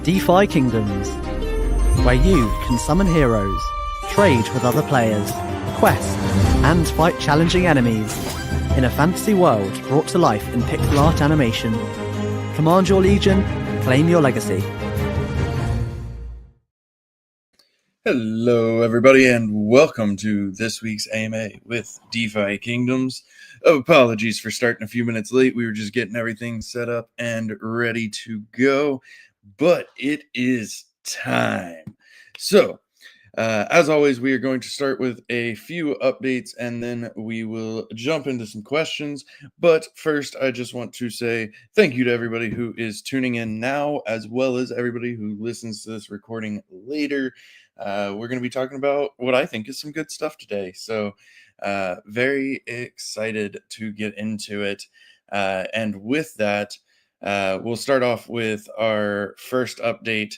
DeFi Kingdoms, where you can summon heroes, trade with other players, quest, and fight challenging enemies in a fantasy world brought to life in pixel art animation. Command your legion, claim your legacy. Hello, everybody, and welcome to this week's AMA with DeFi Kingdoms. Apologies for starting a few minutes late. We were just getting everything set up and ready to go, but it is time. So, as always, we are going to start with a few updates, and then we will jump into some questions. But first, I just want to say thank you to everybody who is tuning in now, as well as everybody who listens to this recording later. We're going to be talking about what I think is some good stuff today. So very excited to get into it. And with that, we'll start off with our first update,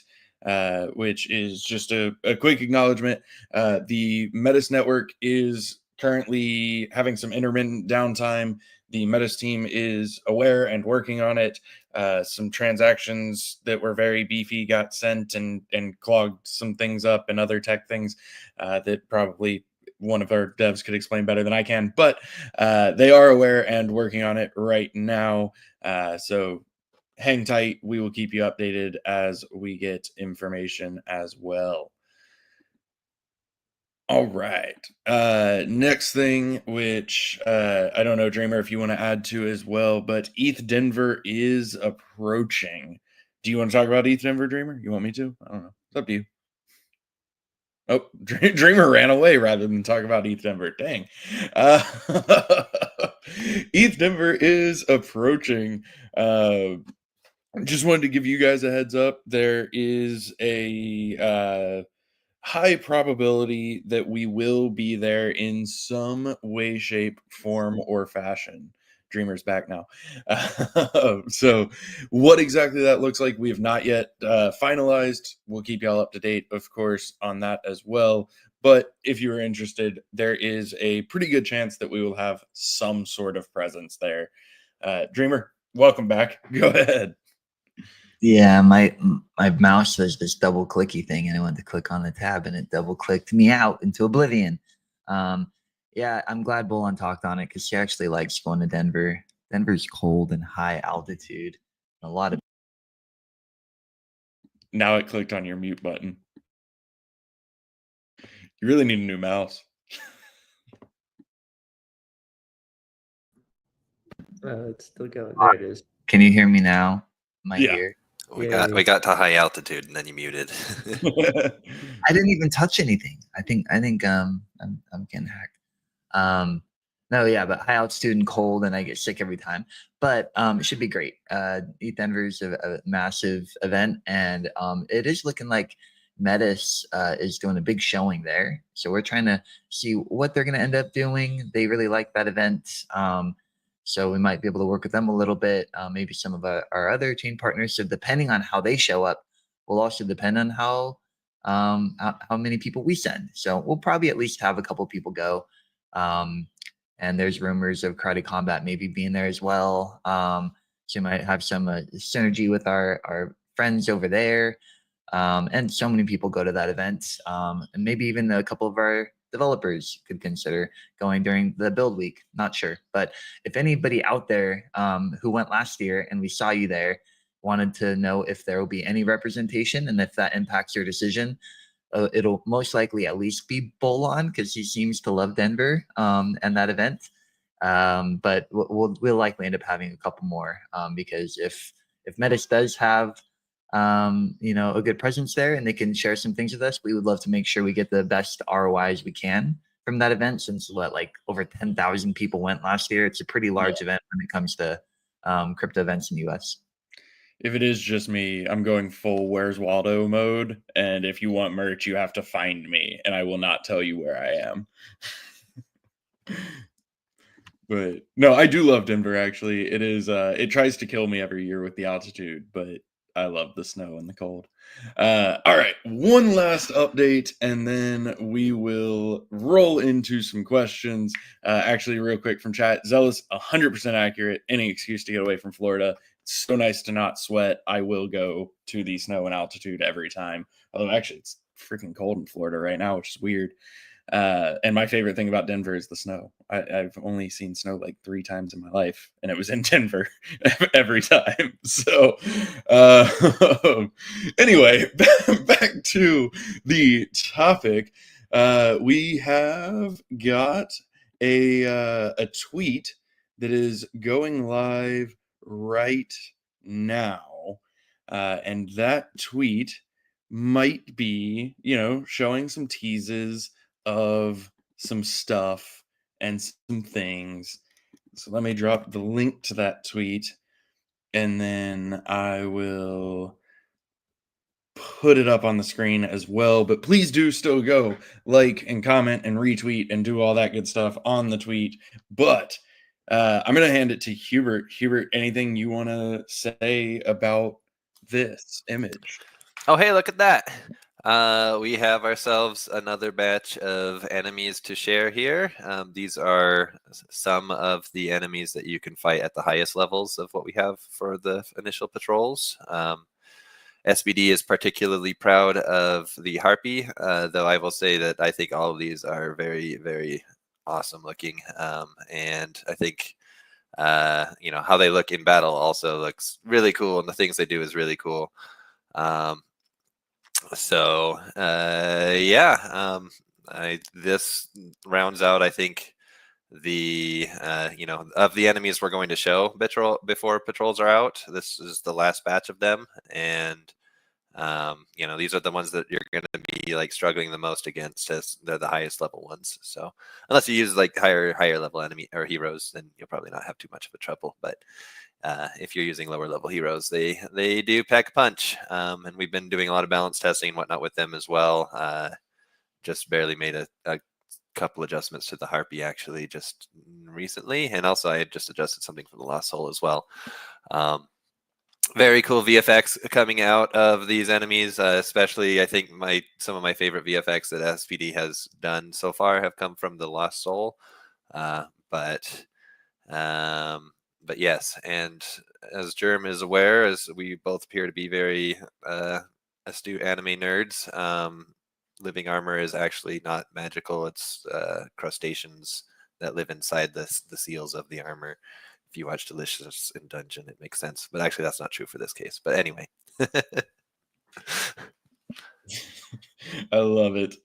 which is just a quick acknowledgement. The Metis network is currently having some intermittent downtime. The Metis team is aware and working on it. Some transactions that were very beefy got sent and clogged some things up and other tech things that probably one of our devs could explain better than I can. But they are aware and working on it right now. So hang tight. We will keep you updated as we get information as well. All right. Next thing, which I don't know, Dreamer, if you want to add to as well, but ETH Denver is approaching. Do you want to talk about ETH Denver, Dreamer? You want me to? I don't know. It's up to you. Oh, Dreamer ran away rather than talk about ETH Denver. Dang. ETH Denver is approaching. Just wanted to give you guys a heads up. There is a high probability that we will be there in some way, shape, form, or fashion. Dreamer's back now. So what exactly that looks like, we have not yet finalized. We'll keep y'all up to date, of course, on that as well. But if you are interested, there is a pretty good chance that we will have some sort of presence there. Dreamer, welcome back. Go ahead. Yeah, my mouse does this double clicky thing, and I went to click on the tab, and it double clicked me out into oblivion. Yeah, I'm glad Bolon talked on it because she actually likes going to Denver. Denver's cold and high altitude. A lot of. Now it clicked on your mute button. You really need a new mouse. It's still going. There it is. Can you hear me now? Am I here? We got to high altitude and then you muted. I didn't even touch anything. I think I'm getting hacked. No, yeah, but high altitude and cold, and I get sick every time. But it should be great. ETH Denver's a massive event, and it is looking like Metis is doing a big showing there. So we're trying to see what they're going to end up doing. They really like that event. So we might be able to work with them a little bit, maybe some of our other chain partners. So depending on how they show up, will also depend on how many people we send. So we'll probably at least have a couple people go. And there's rumors of Karate Combat maybe being there as well. So you might have some synergy with our friends over there. And so many people go to that event. And maybe even a couple of our developers could consider going during the build week. Not sure, but if anybody out there who went last year and we saw you there wanted to know if there will be any representation and if that impacts your decision, it'll most likely at least be Bolon because he seems to love Denver and that event. But we'll likely end up having a couple more because if Metis does have a good presence there and they can share some things with us, we would love to make sure we get the best ROIs we can from that event, since like over 10,000 people went last year. It's a pretty large event when it comes to crypto events in the US. If it is just me, I'm going full Where's Waldo mode, and if you want merch, you have to find me, and I will not tell you where I am. But no, I do love Denver, actually. It is it tries to kill me every year with the altitude, but I love the snow and the cold. All right, one last update, and then we will roll into some questions. Actually, real quick from chat, Zealous, 100% accurate. Any excuse to get away from Florida. so nice to not sweat. I will go to the snow and altitude every time. Although actually it's freaking cold in Florida right now, which is weird. And my favorite thing about Denver is the snow. I've only seen snow like 3 times in my life, and it was in Denver every time. So anyway, back to the topic. We have got a tweet that is going live right now. And that tweet might be, showing some teases of some stuff and some things. So let me drop the link to that tweet, and then I will put it up on the screen as well. But please do still go like and comment and retweet and do all that good stuff on the tweet. But I'm going to hand it to Hubert. Hubert, anything you want to say about this image? Oh, hey, look at that. We have ourselves another batch of enemies to share here. These are some of the enemies that you can fight at the highest levels of what we have for the initial patrols. SBD is particularly proud of the Harpy, though I will say that I think all of these are very, very awesome looking. And I think, how they look in battle also looks really cool, and the things they do is really cool. This rounds out, I think, the of the enemies we're going to show before patrols are out. This is the last batch of them, and these are the ones that you're going to be like struggling the most against, as they're the highest level ones. So unless you use like higher level enemy or heroes, then you'll probably not have too much of a trouble. But if you're using lower level heroes, they do pack a punch. And we've been doing a lot of balance testing and whatnot with them as well. Just barely made a couple adjustments to the Harpy actually just recently, and also I had just adjusted something for the Lost Soul as well. Very cool VFX coming out of these enemies, especially I think some of my favorite VFX that SPD has done so far have come from the Lost Soul. But yes, and as Germ is aware, as we both appear to be very astute anime nerds, living armor is actually not magical. It's crustaceans that live inside the seals of the armor. If you watch Delicious in Dungeon, it makes sense. But actually, that's not true for this case. But anyway. I love it.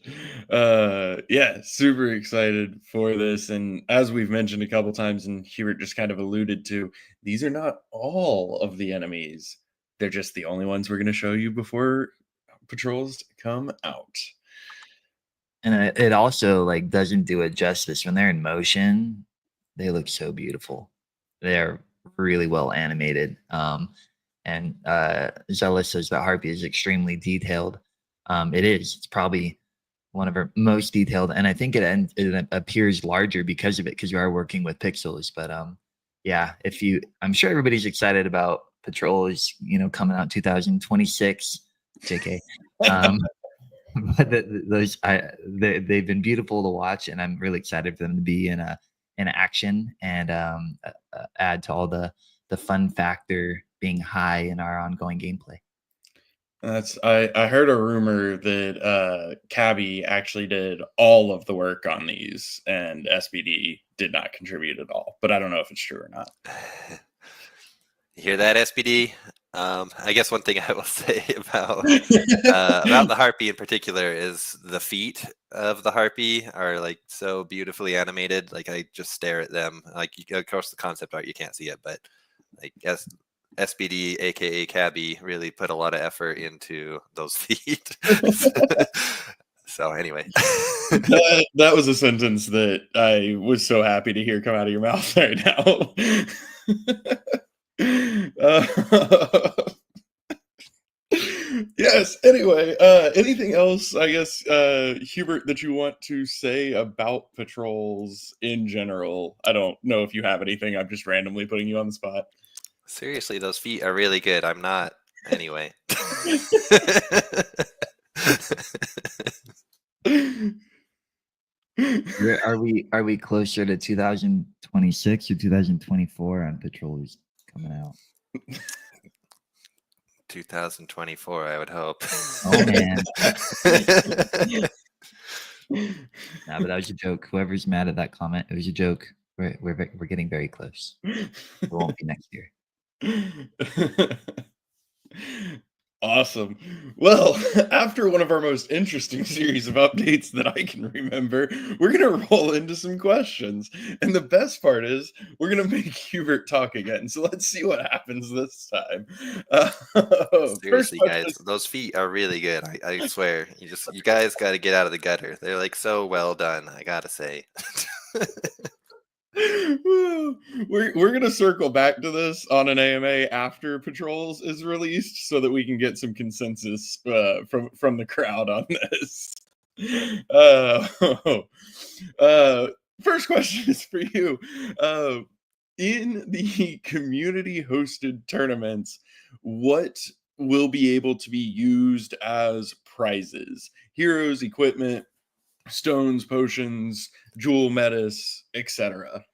Yeah, super excited for this. And as we've mentioned a couple times, and Hubert just kind of alluded to, these are not all of the enemies. They're just the only ones we're going to show you before patrols come out. And it also like doesn't do it justice. When they're in motion, they look so beautiful. They're really well animated. And Zealous says that Harpy is extremely detailed. It is. It's probably one of our most detailed, and I think it appears larger because of it, because you are working with pixels. But yeah, I'm sure everybody's excited about patrols, coming out 2026. JK. But they've been beautiful to watch, and I'm really excited for them to be in action and add to all the fun factor being high in our ongoing gameplay. I heard a rumor that Cabby actually did all of the work on these, and SPD did not contribute at all. But I don't know if it's true or not. You hear that, SPD? I guess one thing I will say about the Harpy in particular is the feet of the Harpy are like so beautifully animated. Like I just stare at them. Like of course the concept art you can't see it, but I guess SPD aka Cabby really put a lot of effort into those feet. So anyway, that was a sentence that I was so happy to hear come out of your mouth right now. Yes, anyway, anything else, I guess, Hubert, that you want to say about patrols in general? I don't know if you have anything. I'm just randomly putting you on the spot. Seriously, those feet are really good. I'm not anyway. Are we closer to 2026 or 2024 on patrols coming out? 2024, I would hope. Oh man. Nah, but that was a joke. Whoever's mad at that comment, it was a joke. We're getting very close. It won't be next year. Awesome. Well, after one of our most interesting series of updates that I can remember, we're going to roll into some questions. And the best part is we're going to make Hubert talk again. So let's see what happens this time. Seriously, guys, those feet are really good. I swear. You guys got to get out of the gutter. They're like so well done, I got to say. We're gonna circle back to this on an AMA after Patrols is released, so that we can get some consensus from the crowd on this. First question is for you. In the community-hosted tournaments, what will be able to be used as prizes? Heroes, equipment, stones, potions, jewel metas, etc.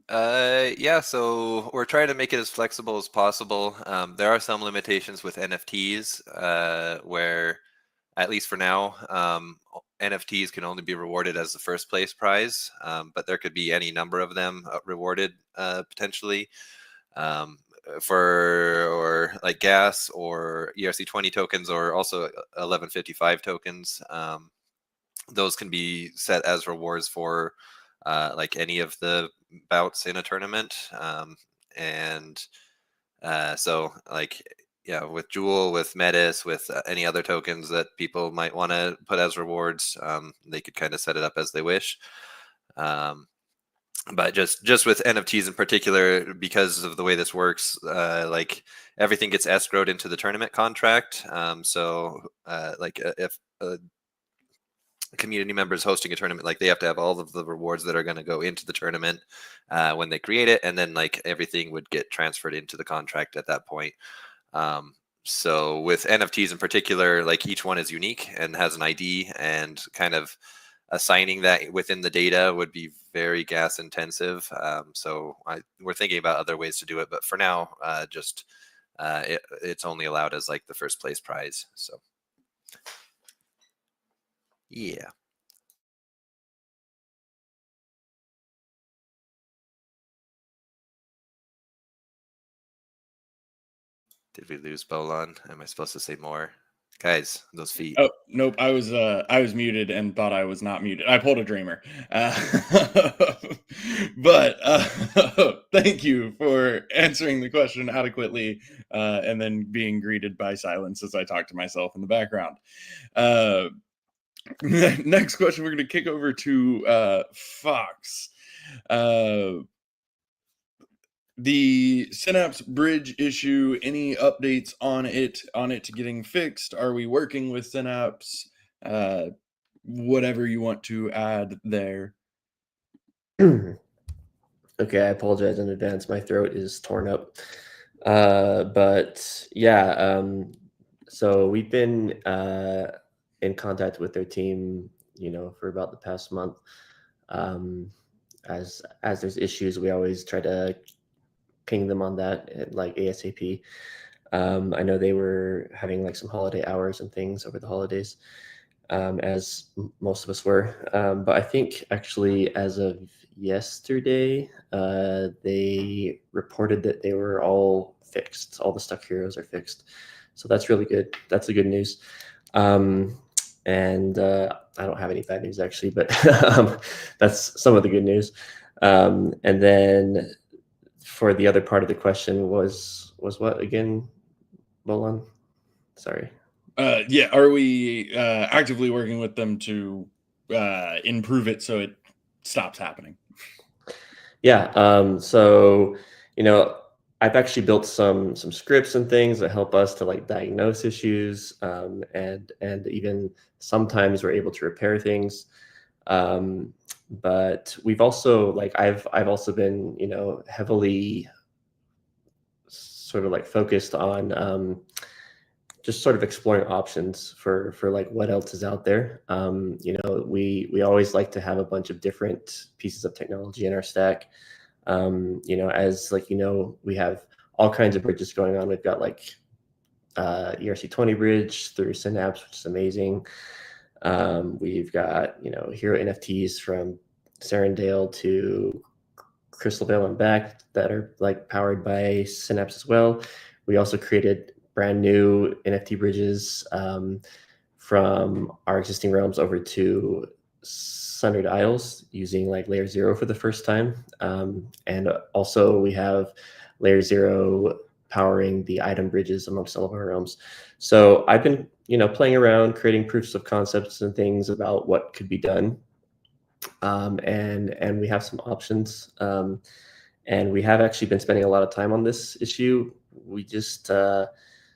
Yeah, so we're trying to make it as flexible as possible. There are some limitations with NFTs, where, at least for now, NFTs can only be rewarded as the first place prize, but there could be any number of them rewarded potentially. For like gas or ERC20 tokens, or also 1155 tokens. Those can be set as rewards for like any of the bouts in a tournament. So like, yeah, with Jewel, with Metis, with any other tokens that people might want to put as rewards, they could kind of set it up as they wish. But just with NFTs in particular, because of the way this works, like everything gets escrowed into the tournament contract. Like if community members hosting a tournament, like they have to have all of the rewards that are going to go into the tournament when they create it, and then like everything would get transferred into the contract at that point. So with NFTs in particular, like each one is unique and has an ID, and kind of assigning that within the data would be very gas intensive. So we're thinking about other ways to do it, but for now, it's only allowed as like the first place prize. So yeah. Did we lose Bolon? Am I supposed to say more? Guys, those feet. Oh, nope. I was muted and thought I was not muted. I pulled a dreamer. But thank you for answering the question adequately, and then being greeted by silence as I talk to myself in the background. Next question, we're going to kick over to Fox. The Synapse bridge issue, any updates on it getting fixed? Are we working with Synapse? Whatever you want to add there. Okay, I apologize in advance. My throat is torn up. But yeah, so we've been in contact with their team, for about the past month. As there's issues, we always try to ping them on that, like ASAP. I know they were having like some holiday hours and things over the holidays, as most of us were. But I think actually as of yesterday, they reported that they were all fixed. All the stuck heroes are fixed. So that's really good. That's the good news. And I don't have any bad news actually, but that's some of the good news. And then for the other part of the question was what again, Bolon? Sorry. Yeah, are we actively working with them to improve it so it stops happening? Yeah. So I've actually built some scripts and things that help us to like diagnose issues, and even sometimes we're able to repair things. But we've also like I've also been heavily sort of like focused on just sort of exploring options for like what else is out there. We always like to have a bunch of different pieces of technology in our stack. As we have all kinds of bridges going on. We've got like ERC20 bridge through Synapse, which is amazing. We've got, hero NFTs from Serendale to Crystal Vale and back that are like powered by Synapse as well. We also created brand new NFT bridges from our existing realms over to Sundered Isles using like layer 0 for the first time. And also we have layer 0 powering the item bridges amongst all of our realms. So I've been, playing around, creating proofs of concepts and things about what could be done. And we have some options. And we have actually been spending a lot of time on this issue. We just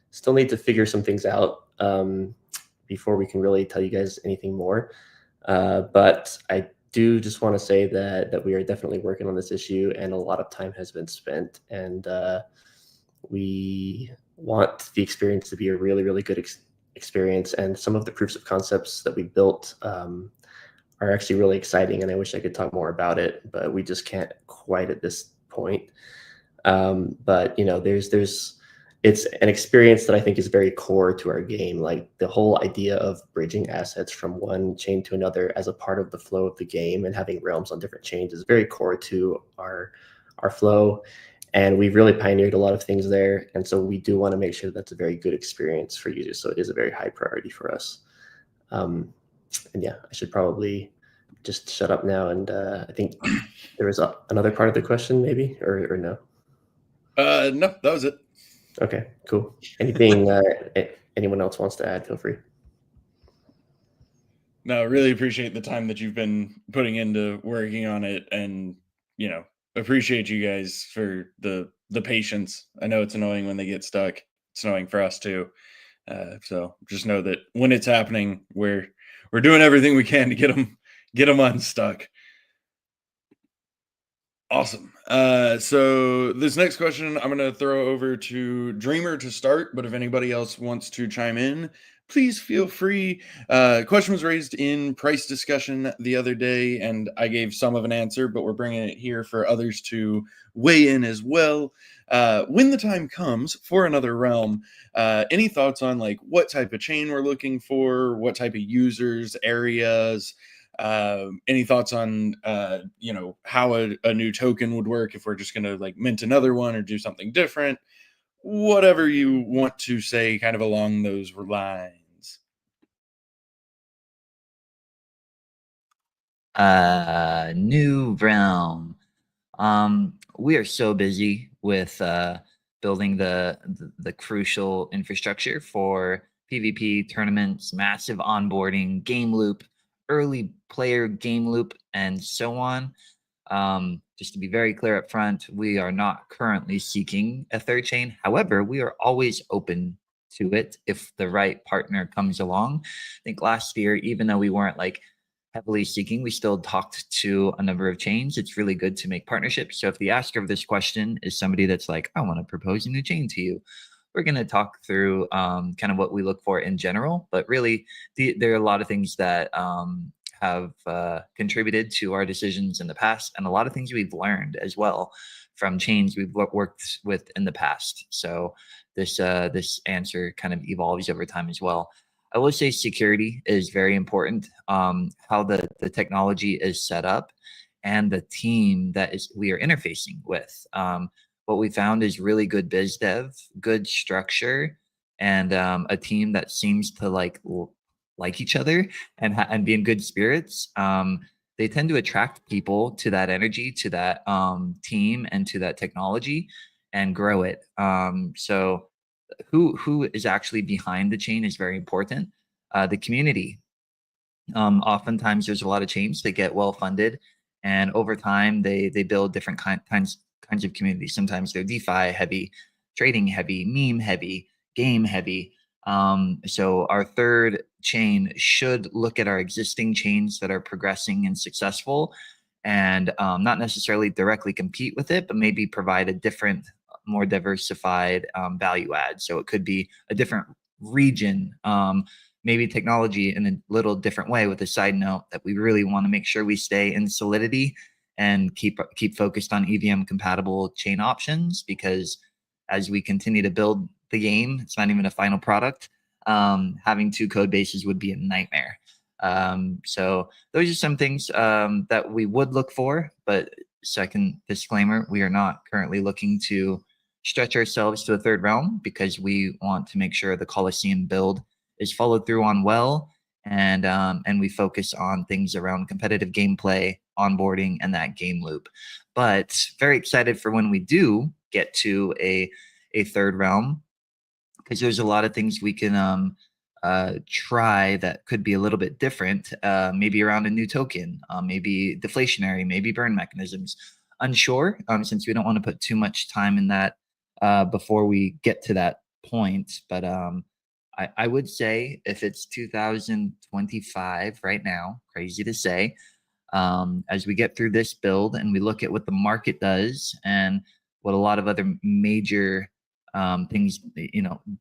still need to figure some things out before we can really tell you guys anything more. But I do just want to say that we are definitely working on this issue, and a lot of time has been spent. And we want the experience to be a really, really good experience. And some of the proofs of concepts that we built are actually really exciting, and I wish I could talk more about it, but we just can't quite at this point. But it's an experience that I think is very core to our game. Like the whole idea of bridging assets from one chain to another as a part of the flow of the game and having realms on different chains is very core to our flow. And we've really pioneered a lot of things there. And so we do want to make sure that's a very good experience for users. So it is a very high priority for us. And yeah, I should probably just shut up now. And I think there was another part of the question, maybe, or no? No, that was it. Okay, cool. Anything anyone else wants to add, feel free. No, really appreciate the time that you've been putting into working on it, and appreciate you guys for the patience. I know it's annoying when they get stuck. It's annoying for us too. So just know that when it's happening, we're doing everything we can to get them unstuck. Awesome. So this next question, I'm going to throw over to Dreamer to start, but if anybody else wants to chime in, please feel free. Question was raised in price discussion the other day, and I gave some of an answer, but we're bringing it here for others to weigh in as well. When the time comes for another realm, any thoughts on like what type of chain we're looking for, what type of users, areas? Any thoughts on how a new token would work if we're just going to like mint another one or do something different? Whatever you want to say kind of along those lines. New realm. We are so busy with building the crucial infrastructure for PvP tournaments, massive onboarding, game loop, early player game loop, and so on. Just to be very clear up front, we are not currently seeking a third chain. However, we are always open to it if the right partner comes along. I think last year, even though we weren't like heavily seeking, we still talked to a number of chains. It's really good to make partnerships. So if the asker of this question is somebody that's like, I want to propose a new chain to you, we're going to talk through kind of what we look for in general. But really, there are a lot of things that have contributed to our decisions in the past, and a lot of things we've learned as well from chains we've worked with in the past. So this answer kind of evolves over time as well. I will say security is very important. How the technology is set up and the team that we are interfacing with. What we found is really good biz dev, good structure, and a team that seems to like each other and be in good spirits. They tend to attract people to that energy, to that team, and to that technology, and grow it. So who is actually behind the chain is very important. The community. Oftentimes there's a lot of chains that get well funded, and over time they build different kinds of communities. Sometimes they're DeFi heavy, trading heavy, meme heavy, game heavy. So our third chain should look at our existing chains that are progressing and successful, and not necessarily directly compete with it, but maybe provide a different, more diversified value add. So it could be a different region, maybe technology in a little different way, with a side note that we really want to make sure we stay in Solidity and keep focused on EVM compatible chain options, because as we continue to build the game. It's not even a final product. Having 2 code bases would be a nightmare. So those are some things that we would look for. But second disclaimer, we are not currently looking to stretch ourselves to a 3rd realm, because we want to make sure the Coliseum build is followed through on well, and we focus on things around competitive gameplay, onboarding, and that game loop. But very excited for when we do get to a 3rd realm, because there's a lot of things we can try that could be a little bit different, maybe around a new token, maybe deflationary, maybe burn mechanisms. Unsure, since we don't want to put too much time in that before we get to that point. But I would say if it's 2025 right now, crazy to say, as we get through this build and we look at what the market does and what a lot of other major things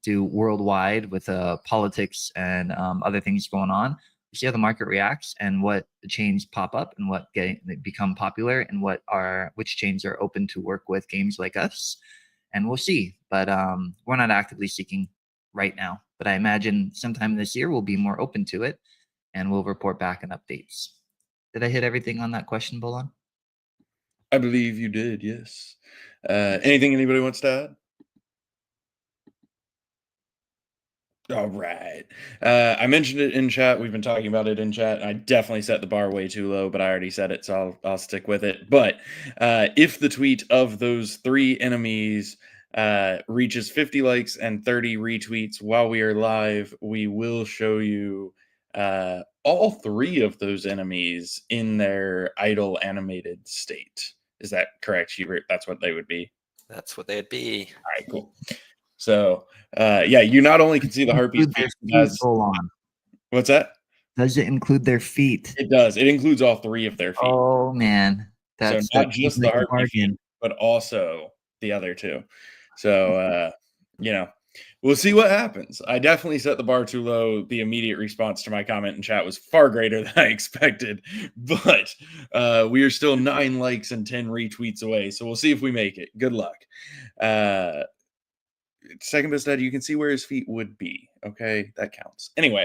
do worldwide with politics and other things going on, we see how the market reacts and what chains pop up and what become popular and which chains are open to work with games like us, and we'll see. But we're not actively seeking right now, but I imagine sometime this year we'll be more open to it and we'll report back on updates. Did I hit everything on that question, Bolon? I believe you did, yes. Anything anybody wants to add? All right. I mentioned it in chat. We've been talking about it in chat. I definitely set the bar way too low, but I already said it, so I'll stick with it. But if the tweet of those 3 enemies reaches 50 likes and 30 retweets while we are live, we will show you all 3 of those enemies in their idle animated state. Is that correct, Hubert? That's what they would be? That's what they'd be. All right, cool. So, yeah, you not only can see the harpies, what's that? Does it include their feet? It does. It includes all 3 of their feet. Oh man, so not just the harpy feet, but also the other 2. So, we'll see what happens. I definitely set the bar too low. The immediate response to my comment in chat was far greater than I expected, but we are still 9 likes and 10 retweets away. So we'll see if we make it. Good luck. Second best dad, you can see where his feet would be. Okay, that counts. Anyway,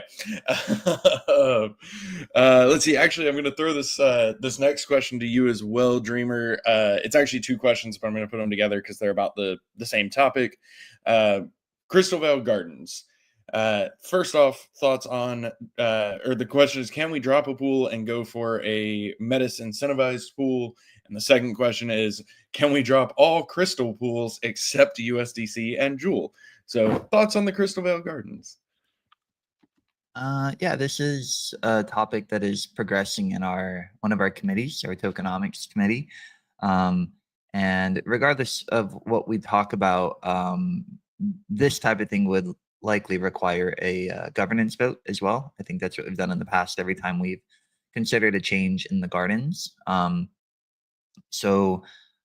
let's see. Actually, I'm going to throw this next question to you as well, Dreamer. It's actually 2 questions, but I'm going to put them together because they're about the same topic. Crystal Vale Gardens. First off, thoughts on, or the question is, can we drop a pool and go for a Metis incentivized pool? And the second question is, can we drop all crystal pools except USDC and Jewel? So thoughts on the Crystal Vale Gardens? Yeah, this is a topic that is progressing in one of our committees, our tokenomics committee. And regardless of what we talk about, this type of thing would likely require a governance vote as well. I think that's what we've done in the past every time we've considered a change in the gardens. So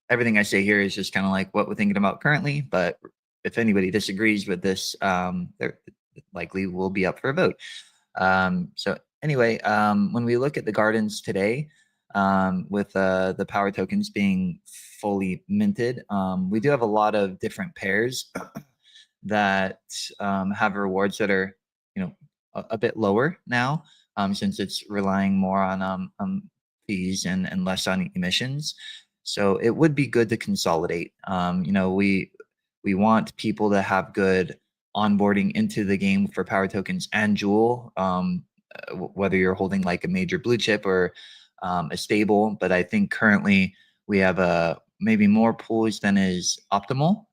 everything I say here is just kind of like what we're thinking about currently. But if anybody disagrees with this, there likely will be up for a vote. So anyway, when we look at the gardens today, with the power tokens being fully minted, we do have a lot of different pairs that have rewards that are, a bit lower now, since it's relying more on fees and less on emissions. So it would be good to consolidate. We want people to have good onboarding into the game for power tokens and Jewel, whether you're holding like a major blue chip or a stable. But I think currently we have maybe more pools than is optimal.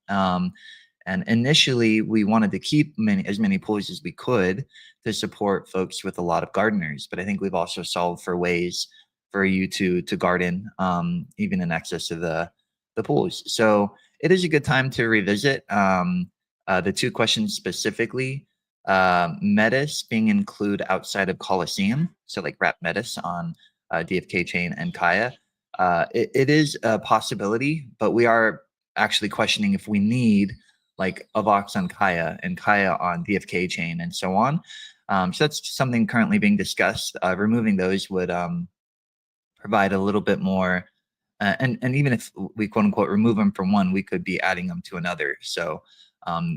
And initially, we wanted to keep as many pools as we could to support folks with a lot of gardeners. But I think we've also solved for ways for you to garden, even in excess of the pools. So it is a good time to revisit the 2 questions specifically. Metis being included outside of Coliseum, so like wrap Metis on DFK Chain and Kaya. It is a possibility, but we are actually questioning if we need like a Vox on Kaya and Kaya on DFK Chain and so on. So that's something currently being discussed. Removing those would provide a little bit more, and even if we quote unquote remove them from one, we could be adding them to another. So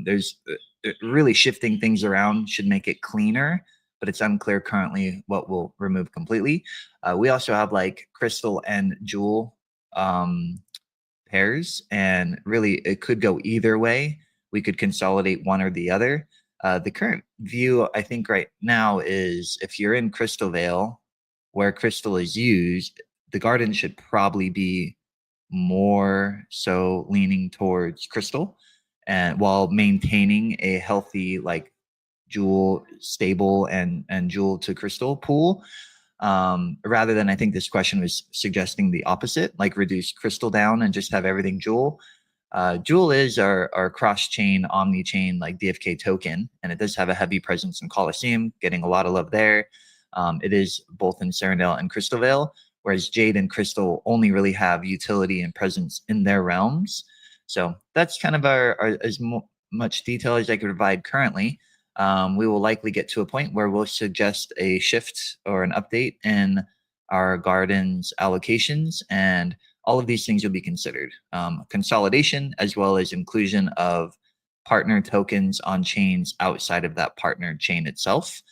There's really shifting things around should make it cleaner, but it's unclear currently what will remove completely. We also have like crystal and jewel pairs, and really it could go either way. We could consolidate one or the other. The current view, I think right now, is if you're in Crystal Vale, where crystal is used, the garden should probably be more so leaning towards crystal, and while maintaining a healthy like jewel stable and jewel to crystal pool, rather than, I think this question was suggesting the opposite, like reduce crystal down and just have everything jewel. Jewel is our cross-chain, omni-chain, like DFK token, and it does have a heavy presence in Coliseum, getting a lot of love there. It is both in Serendale and Crystal Vale, whereas Jade and Crystal only really have utility and presence in their realms. So that's kind of our as much detail as I could provide currently. We will likely get to a point where we'll suggest a shift or an update in our gardens allocations, and all of these things will be considered. Consolidation, as well as inclusion of partner tokens on chains outside of that partner chain itself.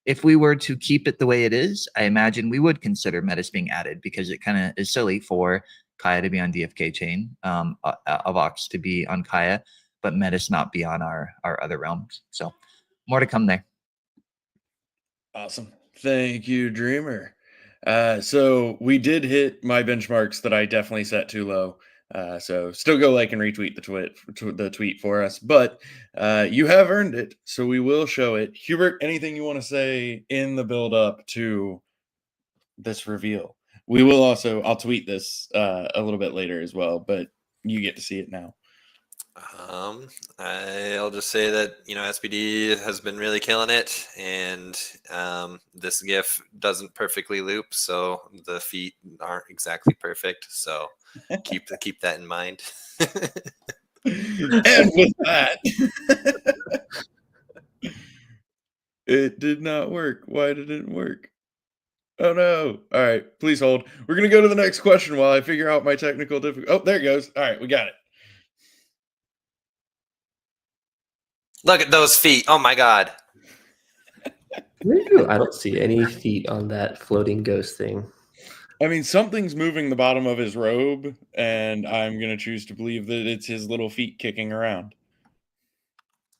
If we were to keep it the way it is, I imagine we would consider Metis being added, because it kind of is silly for Kaya to be on DFK chain, Avox to be on Kaya, but Metis not be on our other realms. So more to come there. Awesome. Thank you, Dreamer. So we did hit my benchmarks that I definitely set too low. So still go like and retweet the tweet for us, but you have earned it, so we will show it. Hubert, anything you want to say in the build up to this reveal? We will also, I'll tweet this a little bit later as well, but you get to see it now. I'll just say that, you know, SPD has been really killing it, and this GIF doesn't perfectly loop, so the feet aren't exactly perfect. So keep that in mind. And with that, it did not work. Why did it work? Oh no. All right, please hold. We're going to go to the next question while I figure out my technical difficulty. Oh, there it goes. All right, we got it. Look at those feet. Oh my God. I don't see any feet on that floating ghost thing. I mean, something's moving the bottom of his robe, and I'm going to choose to believe that it's his little feet kicking around.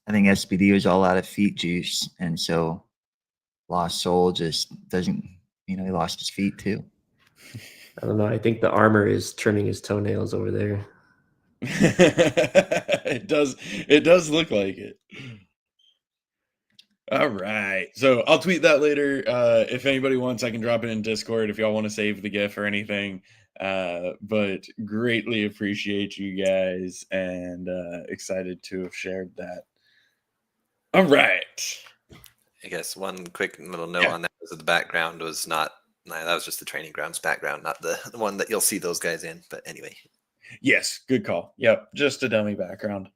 I think SPD was all out of feet juice, and so Lost Soul just doesn't, he lost his feet too. I don't know. I think the armor is trimming his toenails over there. It does look like it. All right, so I'll tweet that later. If anybody wants, I can drop it in Discord if y'all want to save the GIF or anything. But greatly appreciate you guys, and excited to have shared that. All right. I guess one quick little note on that was that the background was not. That was just the training grounds background, not the one that you'll see those guys in. But anyway. Yes, good call. Yep, just a dummy background.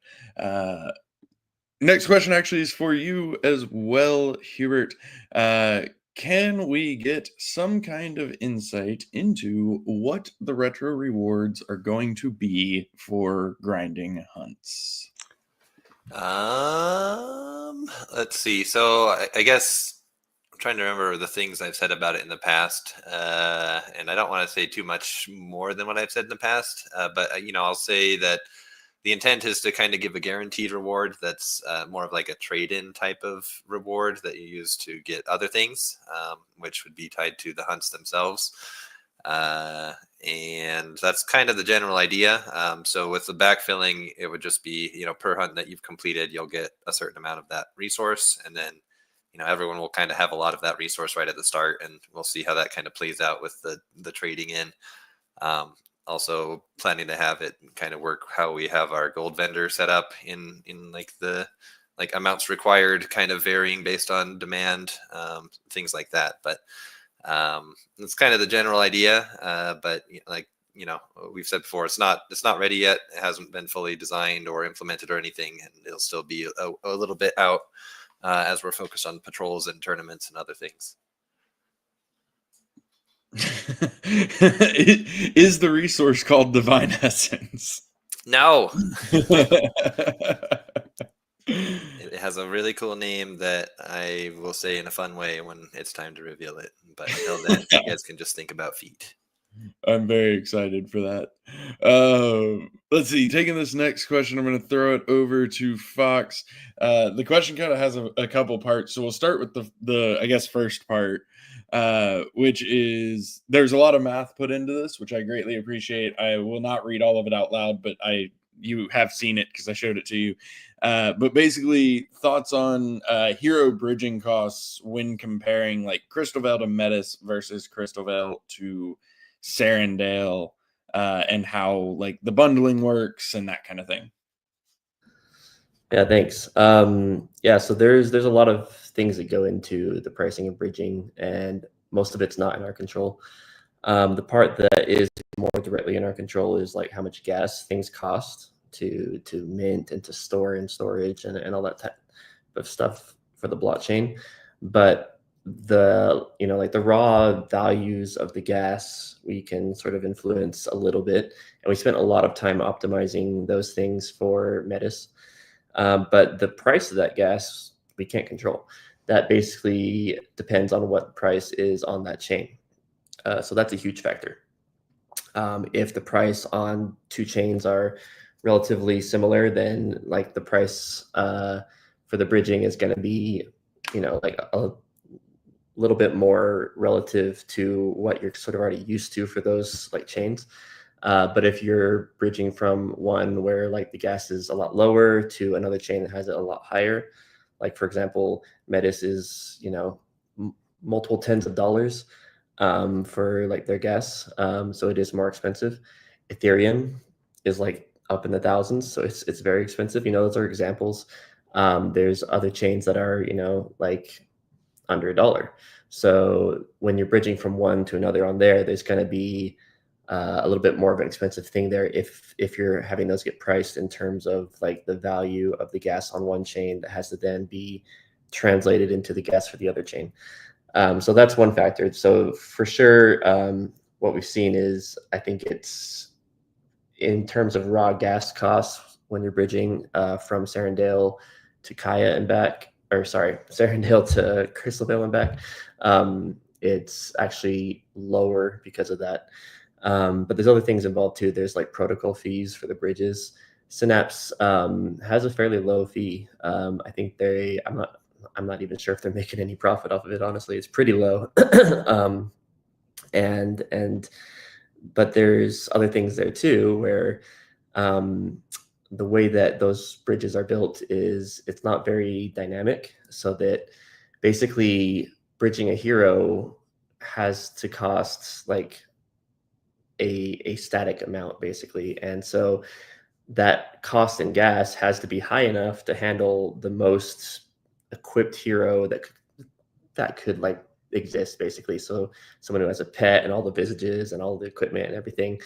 Next question actually is for you as well, Hubert. Can we get some kind of insight into what the retro rewards are going to be for grinding hunts? Let's see. So I guess I'm trying to remember the things I've said about it in the past, and I don't want to say too much more than what I've said in the past. But I'll say that the intent is to kind of give a guaranteed reward that's more of like a trade-in type of reward that you use to get other things, which would be tied to the hunts themselves. And that's kind of the general idea. So with the backfilling, it would just be, per hunt that you've completed, you'll get a certain amount of that resource. And then, everyone will kind of have a lot of that resource right at the start, and we'll see how that kind of plays out with the trading in. Also planning to have it kind of work how we have our gold vendor set up in like the amounts required kind of varying based on demand, things like that. But it's kind of the general idea. But we've said before, it's not ready yet. It hasn't been fully designed or implemented or anything, and it'll still be a little bit out as we're focused on patrols and tournaments and other things. Is the resource called Divine Essence? No. It has a really cool name that I will say in a fun way when it's time to reveal it. But until then, you guys can just think about feet. I'm very excited for that. Let's see. Taking this next question, I'm going to throw it over to Fox. The question kind of has a couple parts, so we'll start with the I guess first part, which is there's a lot of math put into this, which I greatly appreciate. I will not read all of it out loud, but you have seen it because I showed it to you. But basically, thoughts on hero bridging costs when comparing like Crystal Veil to Metis versus Crystal Veil to Serendale, and how like the bundling works and that kind of thing. Yeah, thanks. Yeah, so there's a lot of things that go into the pricing of bridging, and most of it's not in our control. The part that is more directly in our control is like how much gas things cost to mint and to store in storage and all that type of stuff for the blockchain. But the like the raw values of the gas we can sort of influence a little bit, and we spent a lot of time optimizing those things for Metis. But the price of that gas we can't control. That basically depends on what price is on that chain. So that's a huge factor. If the price on two chains are relatively similar, then like the price for the bridging is going to be, like a little bit more relative to what you're sort of already used to for those like chains. But if you're bridging from one where like the gas is a lot lower to another chain that has it a lot higher, like for example, Metis is, multiple tens of dollars for like their gas. So it is more expensive. Ethereum is like up in the thousands. So it's very expensive. Those are examples. There's other chains that are, like under $1. So when you're bridging from one to another on there's going to be a little bit more of an expensive thing there if you're having those get priced in terms of like the value of the gas on one chain that has to then be translated into the gas for the other chain. So that's one factor. So for sure, what we've seen is I think it's in terms of raw gas costs when you're bridging from Serendale to Kaya and back, or sorry, Serendale to Crystal Veil and back, it's actually lower because of that. But there's other things involved too. There's like protocol fees for the bridges. Synapse has a fairly low fee. I think I'm not even sure if they're making any profit off of it. Honestly, it's pretty low. But there's other things there too, where the way that those bridges are built is it's not very dynamic, so that basically bridging a hero has to cost like a static amount basically. And so that cost in gas has to be high enough to handle the most equipped hero that could like exist basically. So someone who has a pet and all the visages and all the equipment and everything,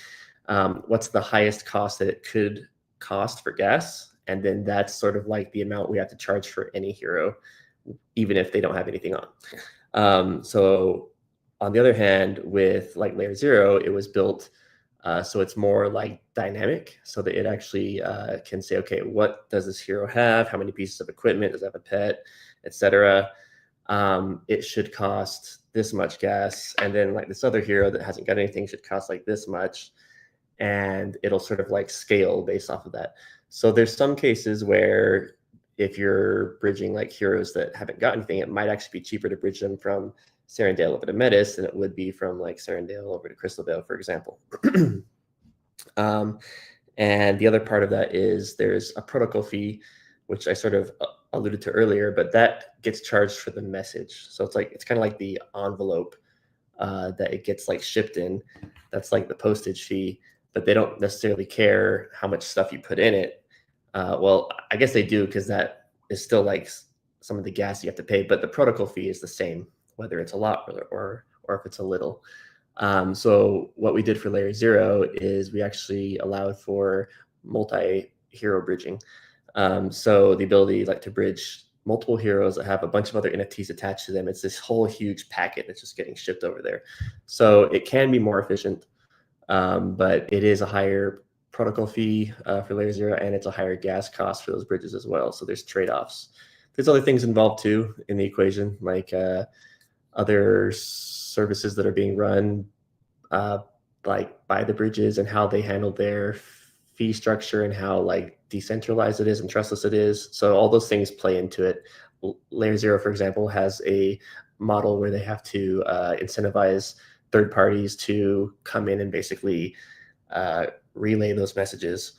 what's the highest cost that it could cost for gas? And then that's sort of like the amount we have to charge for any hero, even if they don't have anything on. So on the other hand, with like layer 0, it was built so it's more like dynamic, so that it actually can say, okay, what does this hero have? How many pieces of equipment? Does it have a pet, etc.? It should cost this much gas, and then like this other hero that hasn't got anything should cost like this much, and it'll sort of like scale based off of that. So there's some cases where if you're bridging like heroes that haven't got anything, it might actually be cheaper to bridge them from Serendale over to Metis than it would be from like Serendale over to Crystal Veil, for example. And the other part of that is there's a protocol fee, which I sort of alluded to earlier, but that gets charged for the message. So it's kind of like the envelope that it gets like shipped in. That's like the postage fee, but they don't necessarily care how much stuff you put in it. Well, I guess they do, because that is still like some of the gas you have to pay, but the protocol fee is the same, whether it's a lot or if it's a little. So what we did for layer 0 is we actually allowed for multi-hero bridging. So the ability like to bridge multiple heroes that have a bunch of other NFTs attached to them. It's this whole huge packet that's just getting shipped over there. So it can be more efficient, but it is a higher protocol fee for layer 0, and it's a higher gas cost for those bridges as well. So there's trade-offs. There's other things involved too in the equation, like other services that are being run like by the bridges and how they handle their fee structure and how like decentralized it is and trustless it is. So all those things play into it. Layer 0, for example, has a model where they have to incentivize third parties to come in and basically relay those messages.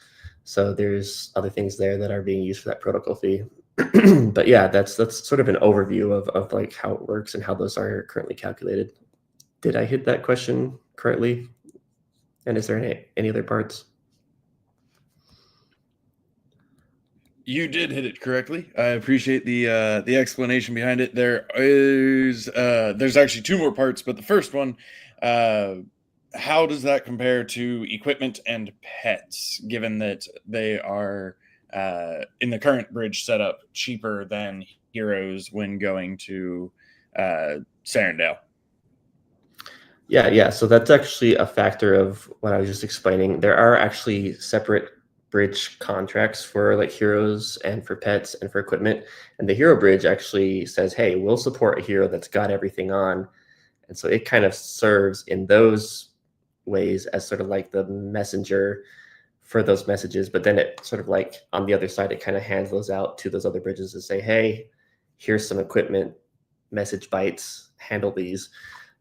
So there's other things there that are being used for that protocol fee. But yeah, that's sort of an overview of like how it works and how those are currently calculated. Did I hit that question correctly? And is there any other parts? You did hit it correctly. I appreciate the explanation behind it. There's actually two more parts, but the first one, how does that compare to equipment and pets, given that they are in the current bridge setup cheaper than heroes when going to Sarandale? Yeah. So that's actually a factor of what I was just explaining. There are actually separate bridge contracts for like heroes and for pets and for equipment. And the hero bridge actually says, hey, we'll support a hero that's got everything on. And so it kind of serves in those ways as sort of like the messenger for those messages. But then it sort of like on the other side, it kind of hands those out to those other bridges and say, hey, here's some equipment, message bytes, handle these.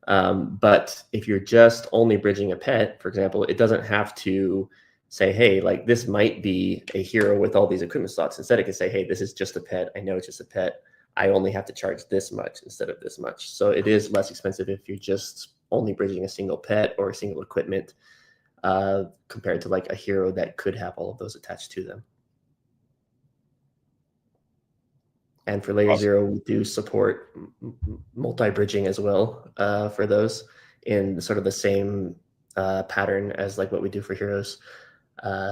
But if you're just only bridging a pet, for example, it doesn't have to say, hey, like this might be a hero with all these equipment slots. Instead, it can say, hey, this is just a pet. I know it's just a pet. I only have to charge this much instead of this much. So it is less expensive if you're just only bridging a single pet or a single equipment compared to like a hero that could have all of those attached to them. And for layer 0, we do support multi-bridging as well for those in sort of the same pattern as like what we do for heroes.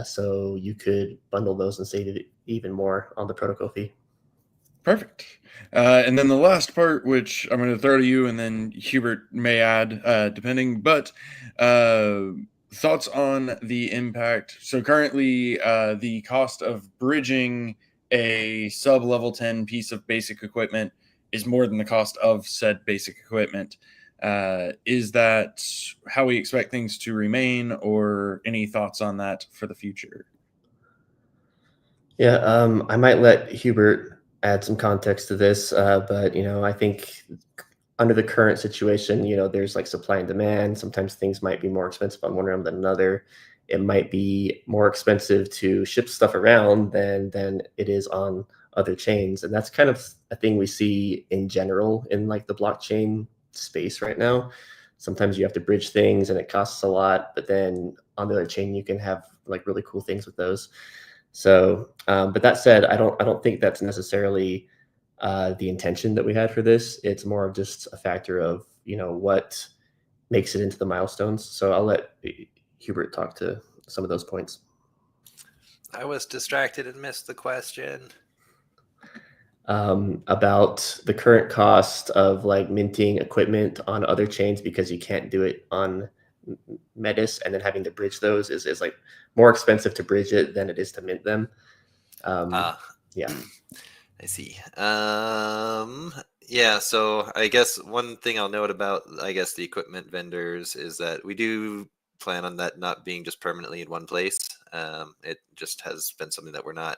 So you could bundle those and save even more on the protocol fee. Perfect. And then the last part, which I'm going to throw to you, and then Hubert may add, depending, but thoughts on the impact. So currently, the cost of bridging a sub-level 10 piece of basic equipment is more than the cost of said basic equipment. Is that how we expect things to remain, or any thoughts on that for the future? Yeah, I might let Hubert add some context to this, but I think under the current situation, there's like supply and demand. Sometimes things might be more expensive on one realm than another. It might be more expensive to ship stuff around than it is on other chains, and that's kind of a thing we see in general in like the blockchain space right now. Sometimes you have to bridge things and it costs a lot, but then on the other chain you can have like really cool things with those. So, but that said, I don't think that's necessarily the intention that we had for this. It's more of just a factor of what makes it into the milestones. So I'll let Hubert talk to some of those points. I was distracted and missed the question. About the current cost of like minting equipment on other chains because you can't do it on Metis, and then having to bridge those is like more expensive to bridge it than it is to mint them. Yeah, I see. Yeah, so I guess one thing I'll note about the equipment vendors is that we do plan on that not being just permanently in one place. It just has been something that we're not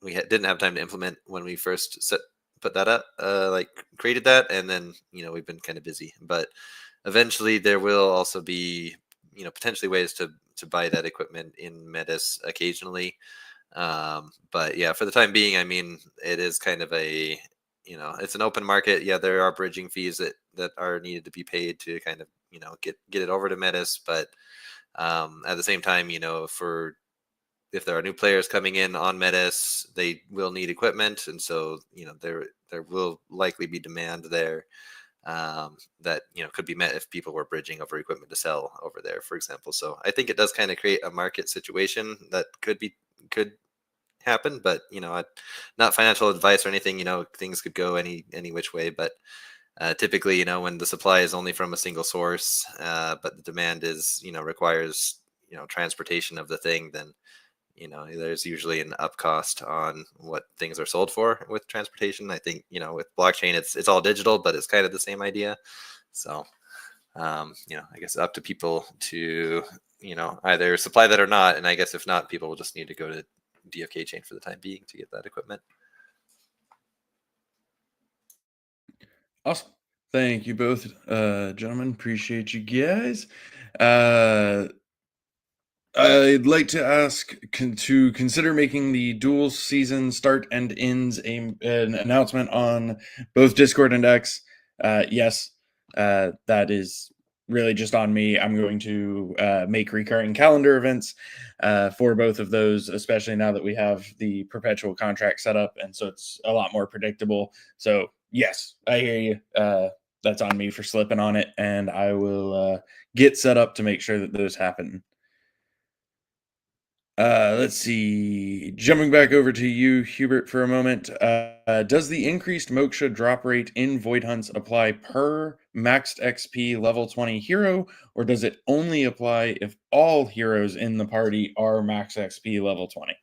didn't have time to implement when we first put that up, created that, and then we've been kind of busy. But eventually there will also be potentially ways to buy that equipment in Metis occasionally. But yeah, for the time being, I mean, it is kind of a it's an open market. Yeah, there are bridging fees that are needed to be paid to kind of get it over to Metis. But at the same time, if there are new players coming in on Metis, they will need equipment, and so there will likely be demand there that could be met if people were bridging over equipment to sell over there, for example. So I think it does kind of create a market situation that could happen, but not financial advice or anything. Things could go any which way, but typically when the supply is only from a single source, but the demand is requires transportation of the thing, then there's usually an up cost on what things are sold for with transportation. I think with blockchain it's all digital, but it's kind of the same idea. So I guess up to people to either supply that or not, and I guess if not, people will just need to go to DFK Chain for the time being to get that equipment. Awesome. Thank you both, gentlemen. Appreciate you guys. I'd like to ask to consider making the dual season start and ends an announcement on both Discord and X. Yes, that is really just on me. I'm going to make recurring calendar events for both of those, especially now that we have the perpetual contract set up, and so it's a lot more predictable. So yes, I hear you. That's on me for slipping on it, and I will get set up to make sure that those happen. Let's see. Jumping back over to you, Hubert, for a moment. Does the increased Moksha drop rate in Void Hunts apply per maxed XP level 20 hero, or does it only apply if all heroes in the party are max XP level 20?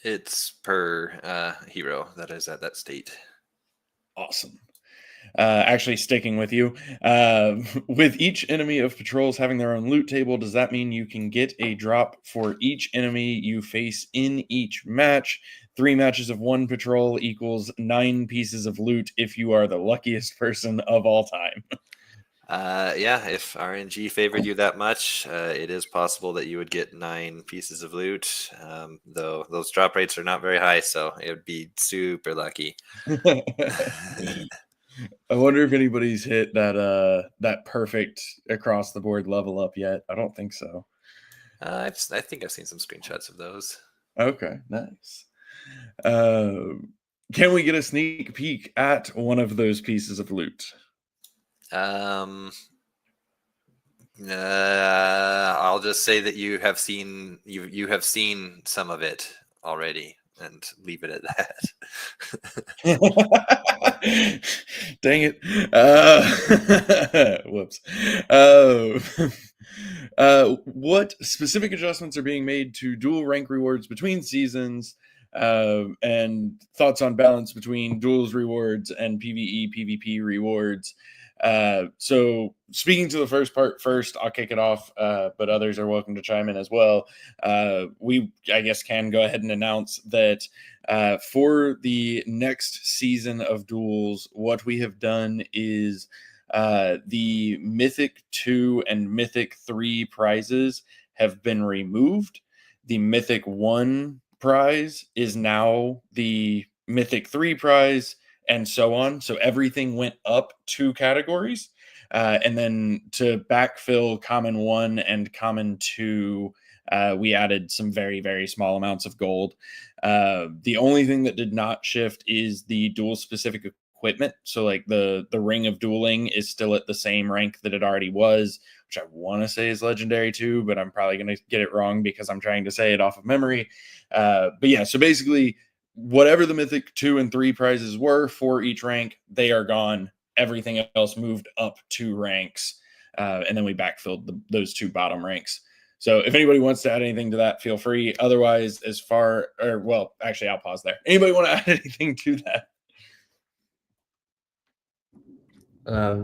It's per hero that is at that state. Awesome. Actually sticking with you, with each enemy of patrols having their own loot table, does that mean you can get a drop for each enemy you face in each match? 3 matches of 1 patrol equals 9 pieces of loot if you are the luckiest person of all time. Yeah, if RNG favored you that much, it is possible that you would get 9 pieces of loot, though those drop rates are not very high, so it would be super lucky. I wonder if anybody's hit that perfect across the board level up yet. I don't think so. I think I've seen some screenshots of those. Okay, nice. Can we get a sneak peek at one of those pieces of loot? I'll just say that you have seen some of it already, and leave it at that. Dang it. Whoops. What specific adjustments are being made to dual rank rewards between seasons, and thoughts on balance between duels rewards and PvE, PvP rewards? So speaking to the first part first, I'll kick it off, but others are welcome to chime in as well. We, I guess, can go ahead and announce that for the next season of duels, what we have done is the Mythic 2 and Mythic 3 prizes have been removed. The Mythic 1 prize is now the Mythic 3 prize, and so on. So everything went up 2 categories. And then to backfill Common 1 and Common 2, we added some very, very small amounts of gold. The only thing that did not shift is the duel-specific equipment. So like the Ring of Dueling is still at the same rank that it already was, which I want to say is Legendary 2, but I'm probably going to get it wrong because I'm trying to say it off of memory. But yeah, so basically, whatever the Mythic 2 and 3 prizes were for each rank, they are gone. Everything else moved up 2 ranks, and then we backfilled those 2 bottom ranks. So if anybody wants to add anything to that, feel free. Otherwise, actually, I'll pause there. Anybody want to add anything to that?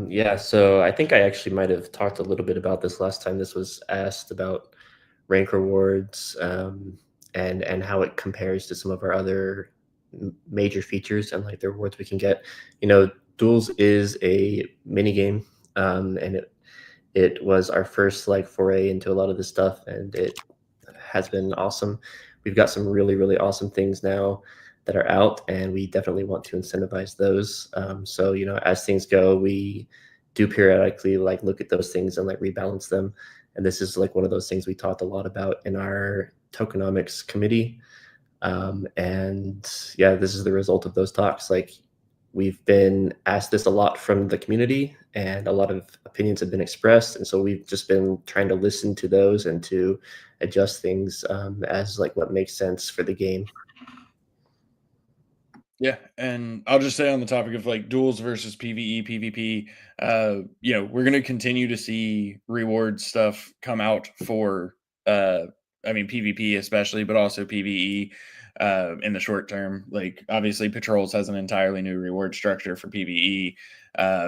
Yeah, so I think I actually might have talked a little bit about this last time this was asked, about rank rewards, and how it compares to some of our other major features and like the rewards we can get. Duels is a mini game, and it was our first like foray into a lot of this stuff, and it has been awesome. We've got some really, really awesome things now that are out, and we definitely want to incentivize those. So as things go, we do periodically like look at those things and like rebalance them. And this is like one of those things we talked a lot about in our tokenomics committee. And yeah, this is the result of those talks. Like, we've been asked this a lot from the community, and a lot of opinions have been expressed. And so we've just been trying to listen to those and to adjust things as like what makes sense for the game. Yeah, and I'll just say on the topic of like duels versus PvE, PvP, we're going to continue to see reward stuff come out for I mean, PvP especially, but also PvE in the short term. Like, obviously, Patrols has an entirely new reward structure for PvE.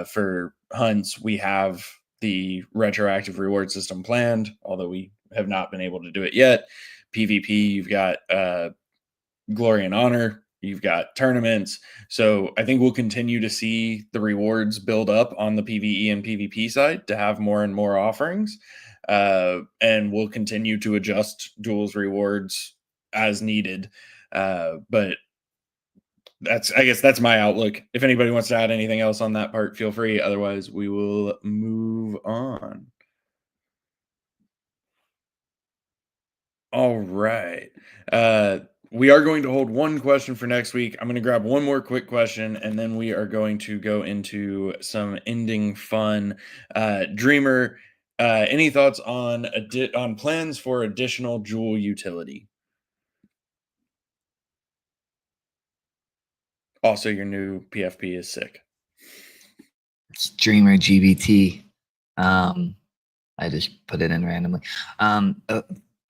For hunts, we have the retroactive reward system planned, although we have not been able to do it yet. PvP, you've got Glory and Honor, you've got tournaments. So I think we'll continue to see the rewards build up on the PvE and PvP side to have more and more offerings. And we'll continue to adjust Duel's rewards as needed. But I guess that's my outlook. If anybody wants to add anything else on that part, feel free. Otherwise, we will move on. All right. We are going to hold one question for next week. I'm going to grab one more quick question, and then we are going to go into some ending fun. Dreamer, any thoughts on on plans for additional Jewel utility? Also, your new PFP is sick. It's Dreamer GBT. I just put it in randomly.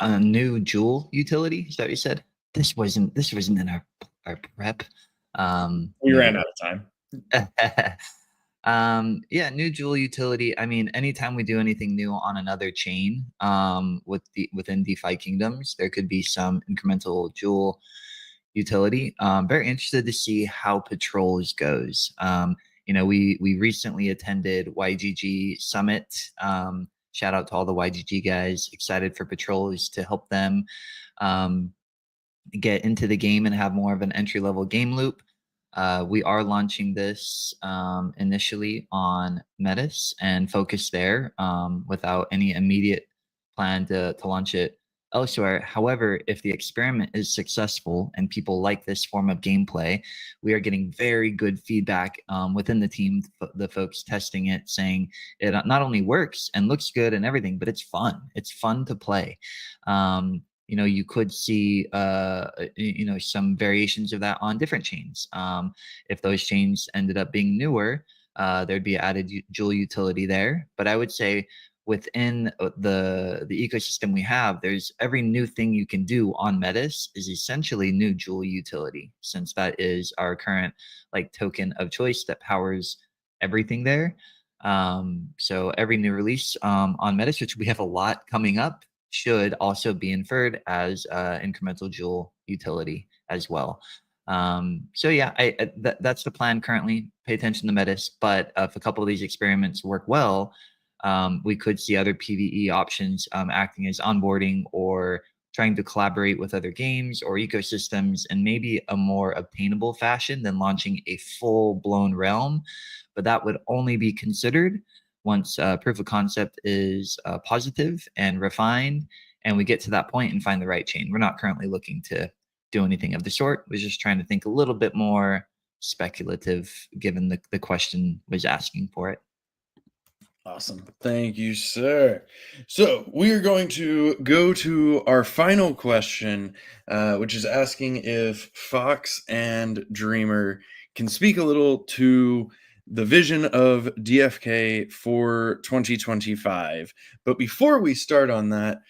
A new Jewel utility. Is that what you said? This wasn't in our prep. We ran out of time. Yeah, new Jewel utility. I mean, anytime we do anything new on another chain, within DeFi Kingdoms, there could be some incremental Jewel utility. Very interested to see how Patrols goes. We recently attended YGG Summit. Shout out to all the YGG guys. Excited for Patrols to help them get into the game and have more of an entry-level game loop. We are launching this initially on Metis and focus there without any immediate plan to launch it elsewhere. However, if the experiment is successful and people like this form of gameplay, we are getting very good feedback within the team, the folks testing it, saying it not only works and looks good and everything, but it's fun. It's fun to play. You could see some variations of that on different chains. If those chains ended up being newer, there'd be added Jewel utility there. But I would say within the ecosystem we have, there's every new thing you can do on Metis is essentially new Jewel utility, since that is our current token of choice that powers everything there. So every new release on Metis, which we have a lot coming up, should also be inferred as incremental Jewel utility as well. So yeah, that's the plan currently. Pay attention to Metis, but if a couple of these experiments work well, we could see other PvE options acting as onboarding or trying to collaborate with other games or ecosystems in maybe a more obtainable fashion than launching a full-blown realm. But that would only be considered once proof of concept is positive and refined, and we get to that point and find the right chain. We're not currently looking to do anything of the sort. We're just trying to think a little bit more speculative, given the question was asking for it. Awesome. Thank you, sir. So we are going to go to our final question, which is asking if Fox and Dreamer can speak a little to the vision of DFK for 2025. But before we start on that,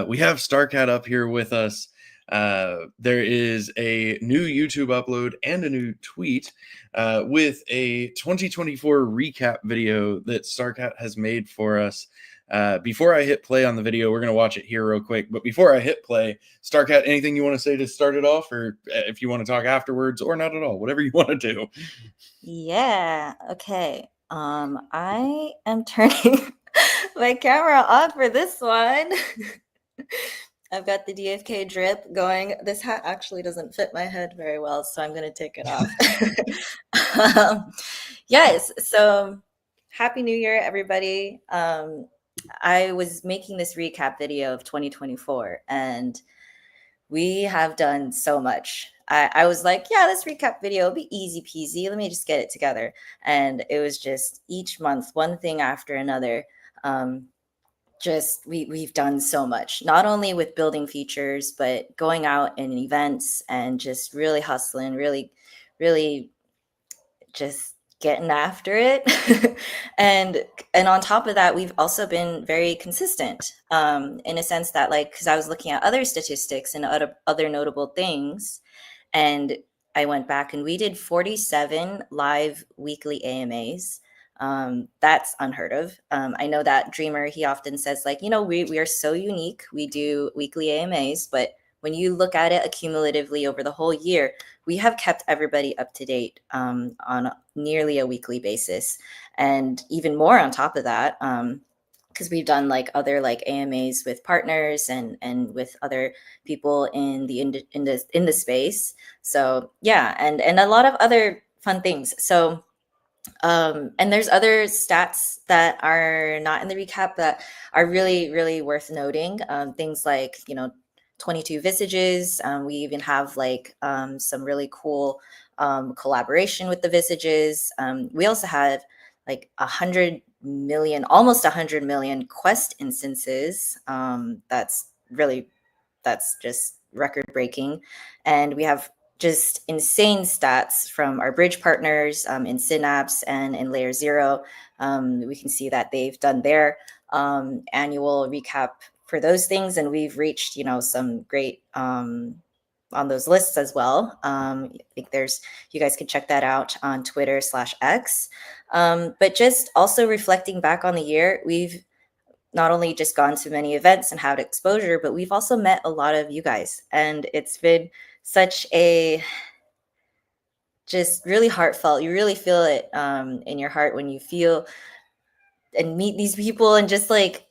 we have Starcat up here with us. There is a new YouTube upload and a new tweet with a 2024 recap video that Starcat has made for us. Before I hit play on the video, we're going to watch it here real quick. But before I hit play, Starcat, anything you want to say to start it off, or if you want to talk afterwards, or not at all, whatever you want to do. Yeah. Okay. I am turning my camera on for this one. I've got the DFK drip going. This hat actually doesn't fit my head very well, so I'm going to take it off. Yes. So Happy New Year, everybody. I was making this recap video of 2024, and we have done so much. I was like, yeah, this recap video will be easy peasy. Let me just get it together. And it was just each month, one thing after another. We've done so much, not only with building features, but going out in events and just really hustling, really just getting after it. and on top of that, we've also been very consistent, in a sense that, like, because I was looking at other statistics and other notable things, and I went back and we did 47 live weekly AMAs. That's unheard of. I know that Dreamer, he often says, like, we are so unique. We do weekly AMAs, but when you look at it accumulatively over the whole year, we have kept everybody up to date, on nearly a weekly basis. And even more on top of that, because we've done like other like AMAs with partners and with other people in the space. So yeah, and a lot of other fun things. So and there's other stats that are not in the recap that are really, really worth noting. Things like, 22 visages. We even have like some really cool collaboration with the visages. We also had like 100 million, almost 100 million quest instances. That's just record breaking. And we have just insane stats from our bridge partners in Synapse and in Layer Zero. We can see that they've done their annual recap for those things, and we've reached, some great on those lists as well. I think you guys can check that out on Twitter/X. But just also reflecting back on the year, we've not only just gone to many events and had exposure, but we've also met a lot of you guys. And it's been such a just really heartfelt. You really feel it in your heart when you feel and meet these people. And just like,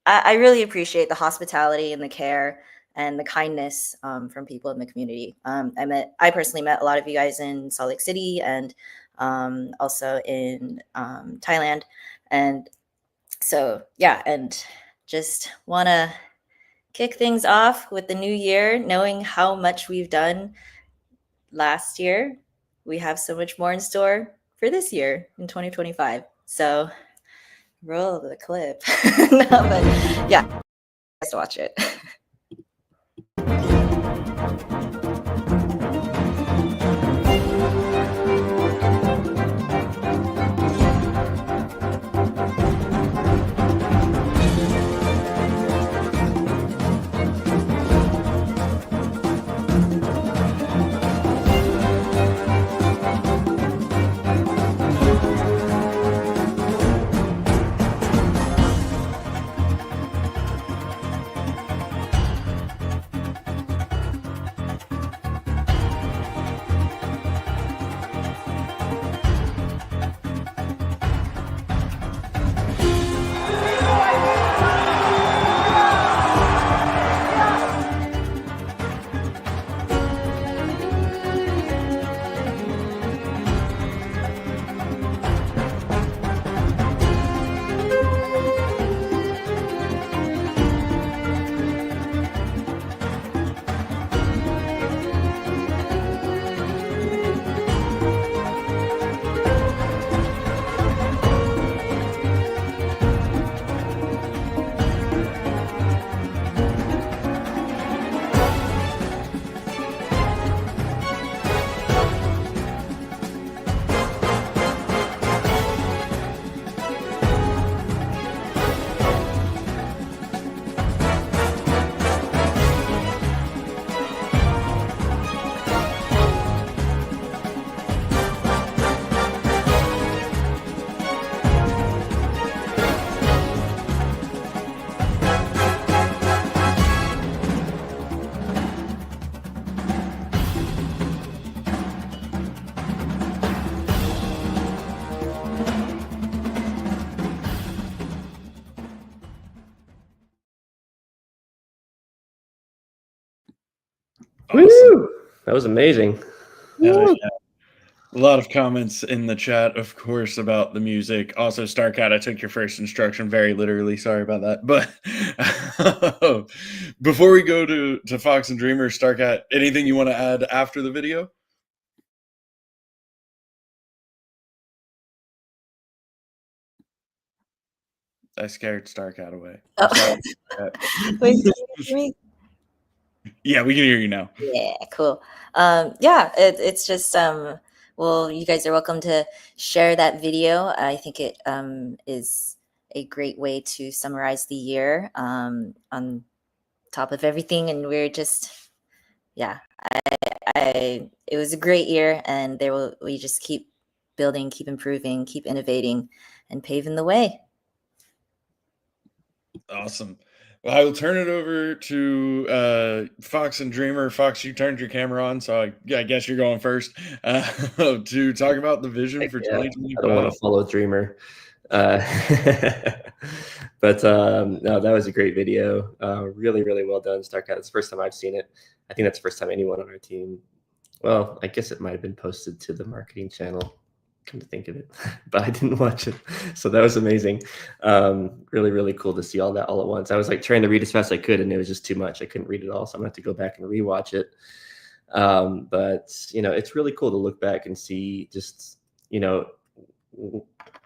I really appreciate the hospitality and the care and the kindness from people in the community. I personally met a lot of you guys in Salt Lake City and also in Thailand. And so, yeah, and just want to kick things off with the new year, knowing how much we've done last year. We have so much more in store for this year in 2025. So roll the clip. No, but yeah, just watch it. Woo! That was amazing. Yeah. A lot of comments in the chat, of course, about the music. Also, Starcat, I took your first instruction very literally. Sorry about that. But before we go to Fox and Dreamer, Starcat, anything you want to add after the video? I scared Starcat away. I'm sorry, Starcat. Wait, can you hear me? Yeah, we can hear you now. Yeah, cool. Yeah, it's just well, you guys are welcome to share that video. I think it is a great way to summarize the year on top of everything. And we're just, yeah, it was a great year, and we just keep building, keep improving, keep innovating, and paving the way. Awesome. Well, I will turn it over to Fox and Dreamer. Fox, you turned your camera on, so I guess you're going first to talk about the vision for Yeah, I don't want 2025. to follow Dreamer. But no, that was a great video. Really, really well done, Starcat. It's the first time I've seen it. I think that's the first time anyone on our team. Well, I guess it might have been posted to the marketing channel, come to think of it, but I didn't watch it. So that was amazing. Really, really cool to see all that all at once. I was like trying to read as fast as I could, and it was just too much. I couldn't read it all, so I'm gonna have to go back and rewatch it. But you know, it's really cool to look back and see just, you know,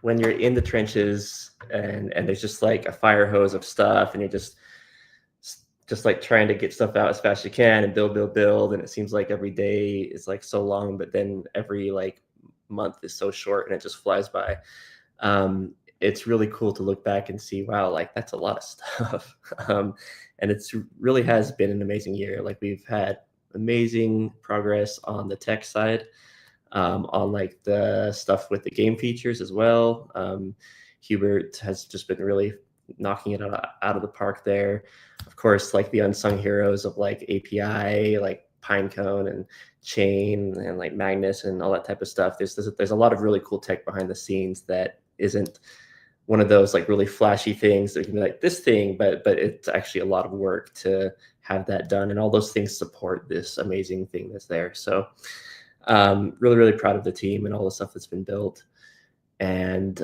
when you're in the trenches and there's just like a fire hose of stuff, and you're just like trying to get stuff out as fast as you can and build, and it seems like every day is like so long, but then every like month is so short and it just flies by. It's really cool to look back and see, wow, like that's a lot of stuff. And it's really has been an amazing year. Like we've had amazing progress on the tech side, on like the stuff with the game features as well. Hubert has just been really knocking it out of the park there. Of course, like the unsung heroes of like API, like Pinecone and Chain and like Magnus and all that type of stuff. There's a lot of really cool tech behind the scenes that isn't one of those like really flashy things that can be like this thing, but it's actually a lot of work to have that done, and all those things support this amazing thing that's there. So really, really proud of the team and all the stuff that's been built. And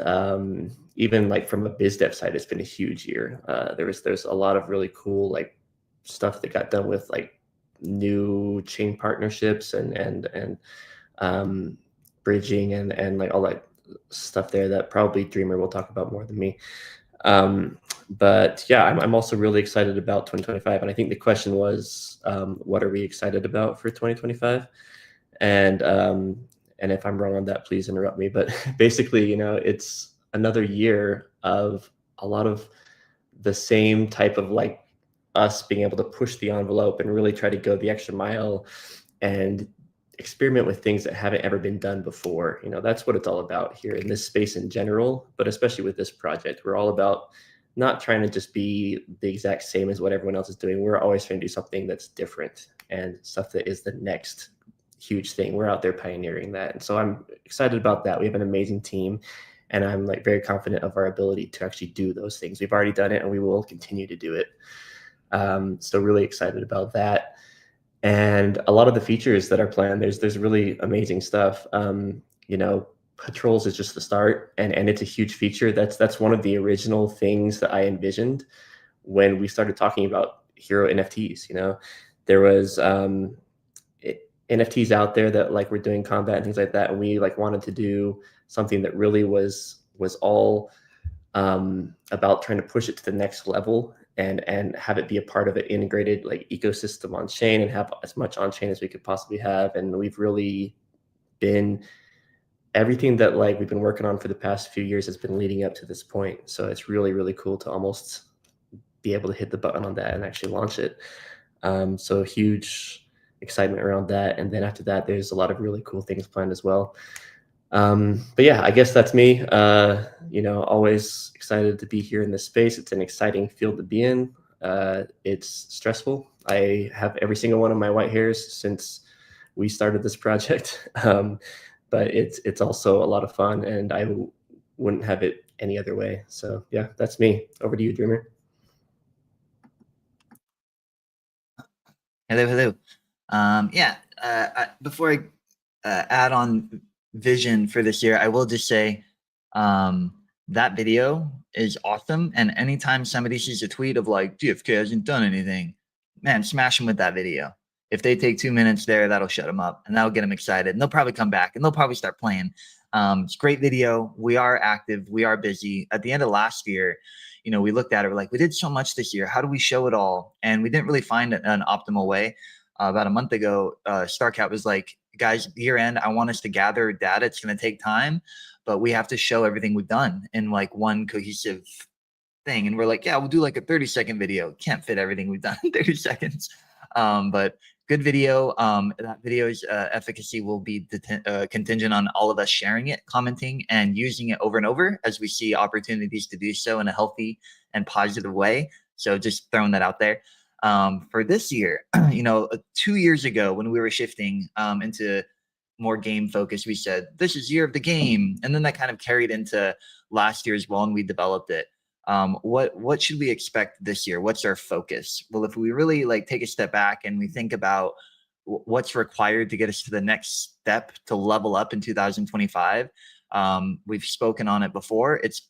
even like from a biz dev side, it's been a huge year. There's a lot of really cool like stuff that got done with like new chain partnerships and bridging and like all that stuff there that probably Dreamer will talk about more than me. But yeah, I'm also really excited about 2025. And I think the question was, what are we excited about for 2025? And if I'm wrong on that, please interrupt me. But basically, you know, it's another year of a lot of the same type of like us being able to push the envelope and really try to go the extra mile and experiment with things that haven't ever been done before. You know, that's what it's all about here in this space in general, but especially with this project. We're all about not trying to just be the exact same as what everyone else is doing. We're always trying to do something that's different and stuff that is the next huge thing. We're out there pioneering that. And so I'm excited about that. We have an amazing team, and I'm like very confident of our ability to actually do those things. We've already done it and we will continue to do it. So really excited about that. And a lot of the features that are planned, there's really amazing stuff. You know, patrols is just the start, and it's a huge feature. That's one of the original things that I envisioned when we started talking about hero NFTs. You know, there was NFTs out there that like were doing combat and things like that, and we like wanted to do something that really was all about trying to push it to the next level and have it be a part of an integrated like ecosystem on chain and have as much on chain as we could possibly have. And we've really been, everything that like we've been working on for the past few years has been leading up to this point. So it's really, really cool to almost be able to hit the button on that and actually launch it. So huge excitement around that. And then after that, there's a lot of really cool things planned as well. But yeah, I guess that's me. You know, always excited to be here in this space. It's an exciting field to be in. It's stressful. I have every single one of my white hairs since we started this project. But it's also a lot of fun, and I wouldn't have it any other way. So yeah, that's me. Over to you, Dreamer. Hello. Before I add on vision for this year, I will just say that video is awesome. And anytime somebody sees a tweet of like, DFK hasn't done anything, man, smash them with that video. If they take 2 minutes there, that'll shut them up and that'll get them excited. And they'll probably come back and they'll probably start playing. It's a great video. We are active. We are busy. At the end of last year, you know, we looked at it, we're like, we did so much this year. How do we show it all? And we didn't really find an optimal way. About a month ago, Starcat was like, guys, year end, I want us to gather data. It's going to take time, but we have to show everything we've done in like one cohesive thing. And we're like, yeah, we'll do like a 30-second video. Can't fit everything we've done in 30 seconds. But good video. That video's efficacy will be contingent on all of us sharing it, commenting, and using it over and over as we see opportunities to do so in a healthy and positive way. So just throwing that out there. For this year, 2 years ago when we were shifting into more game focus, we said, this is year of the game. And then that kind of carried into last year as well, and we developed it. What should we expect this year? What's our focus? Well, if we really like take a step back and we think about what's required to get us to the next step to level up in 2025, we've spoken on it before. It's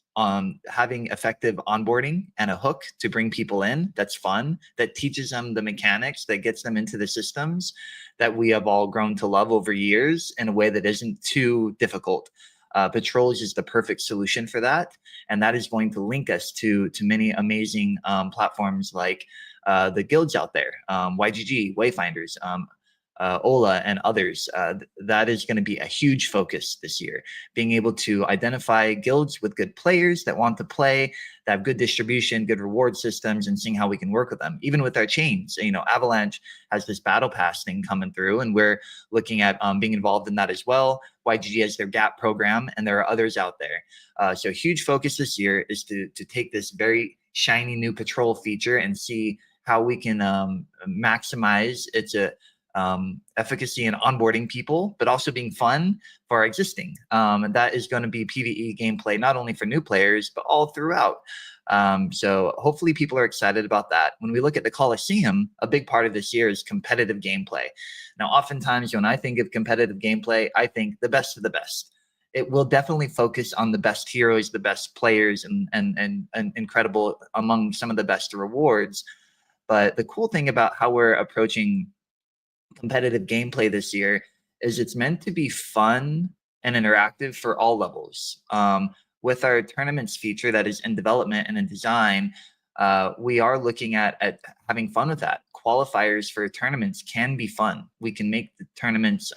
having effective onboarding and a hook to bring people in. That's fun. That teaches them the mechanics, that gets them into the systems that we have all grown to love over years in a way that isn't too difficult. Patrols is the perfect solution for that, and that is going to link us to many amazing platforms like the guilds out there, YGG, Wayfinders, Ola, and others. That is going to be a huge focus this year. Being able to identify guilds with good players that want to play, that have good distribution, good reward systems, and seeing how we can work with them. Even with our chains, Avalanche has this battle pass thing coming through, and we're looking at being involved in that as well. YGG has their GAP program, and there are others out there. So huge focus this year is to take this very shiny new patrol feature and see how we can maximize its efficacy in onboarding people, but also being fun for our existing. And that is going to be PvE gameplay, not only for new players, but all throughout. So hopefully people are excited about that. When we look at the Coliseum, a big part of this year is competitive gameplay. Now, oftentimes when I think of competitive gameplay, I think the best of the best. It will definitely focus on the best heroes, the best players, and incredible among some of the best rewards. But the cool thing about how we're approaching competitive gameplay this year is it's meant to be fun and interactive for all levels. With our tournaments feature that is in development and in design, we are looking at having fun with that. Qualifiers for tournaments can be fun. We can make the tournaments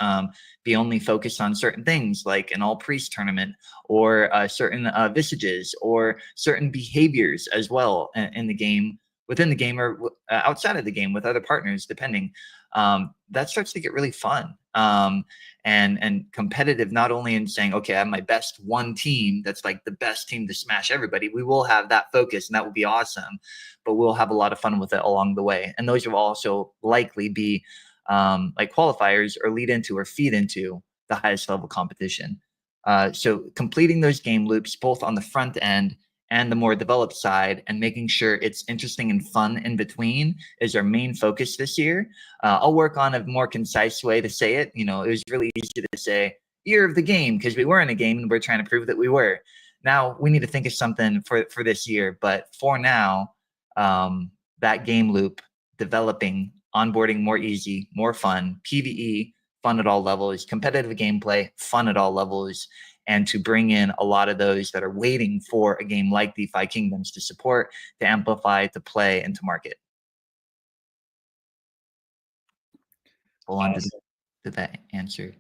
be only focused on certain things, like an all priest tournament, or certain visages, or certain behaviors as well in the game, within the game, or outside of the game with other partners, depending. That starts to get really fun and competitive, not only in saying, okay, I have my best one team that's like the best team to smash everybody. We will have that focus, and that will be awesome, but we'll have a lot of fun with it along the way. And those will also likely be like qualifiers or lead into or feed into the highest level competition. So completing those game loops, both on the front end and the more developed side, and making sure it's interesting and fun in between, is our main focus this year. I'll work on a more concise way to say it. It was really easy to say year of the game because we were in a game and we're trying to prove that we were. Now we need to think of something for this year. But for now, that game loop, developing, onboarding more easy, more fun, PvE, fun at all levels, competitive gameplay, fun at all levels, and to bring in a lot of those that are waiting for a game like DeFi Kingdoms to support, to amplify, to play, and to market. Hold on, did that answer?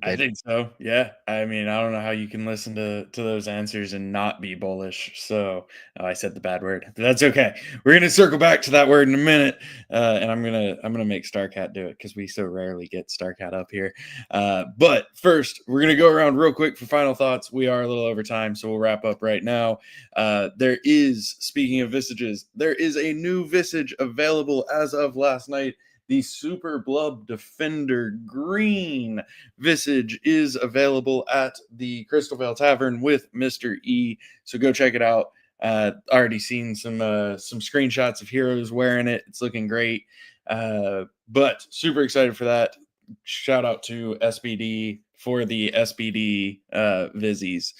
I think so. Yeah. I mean, I don't know how you can listen to those answers and not be bullish. So I said the bad word, but that's okay. We're gonna circle back to that word in a minute, and I'm gonna make Starcat do it because we so rarely get Starcat up here. But first, we're gonna go around real quick for final thoughts. We are a little over time, so we'll wrap up right now. Speaking of visages, there is a new visage available as of last night. The Super Blub Defender Green visage is available at the Crystal Vale Tavern with Mr. E. So go check it out. Already seen some screenshots of heroes wearing it. It's looking great. But super excited for that. Shout out to SBD for the SBD Vizzies.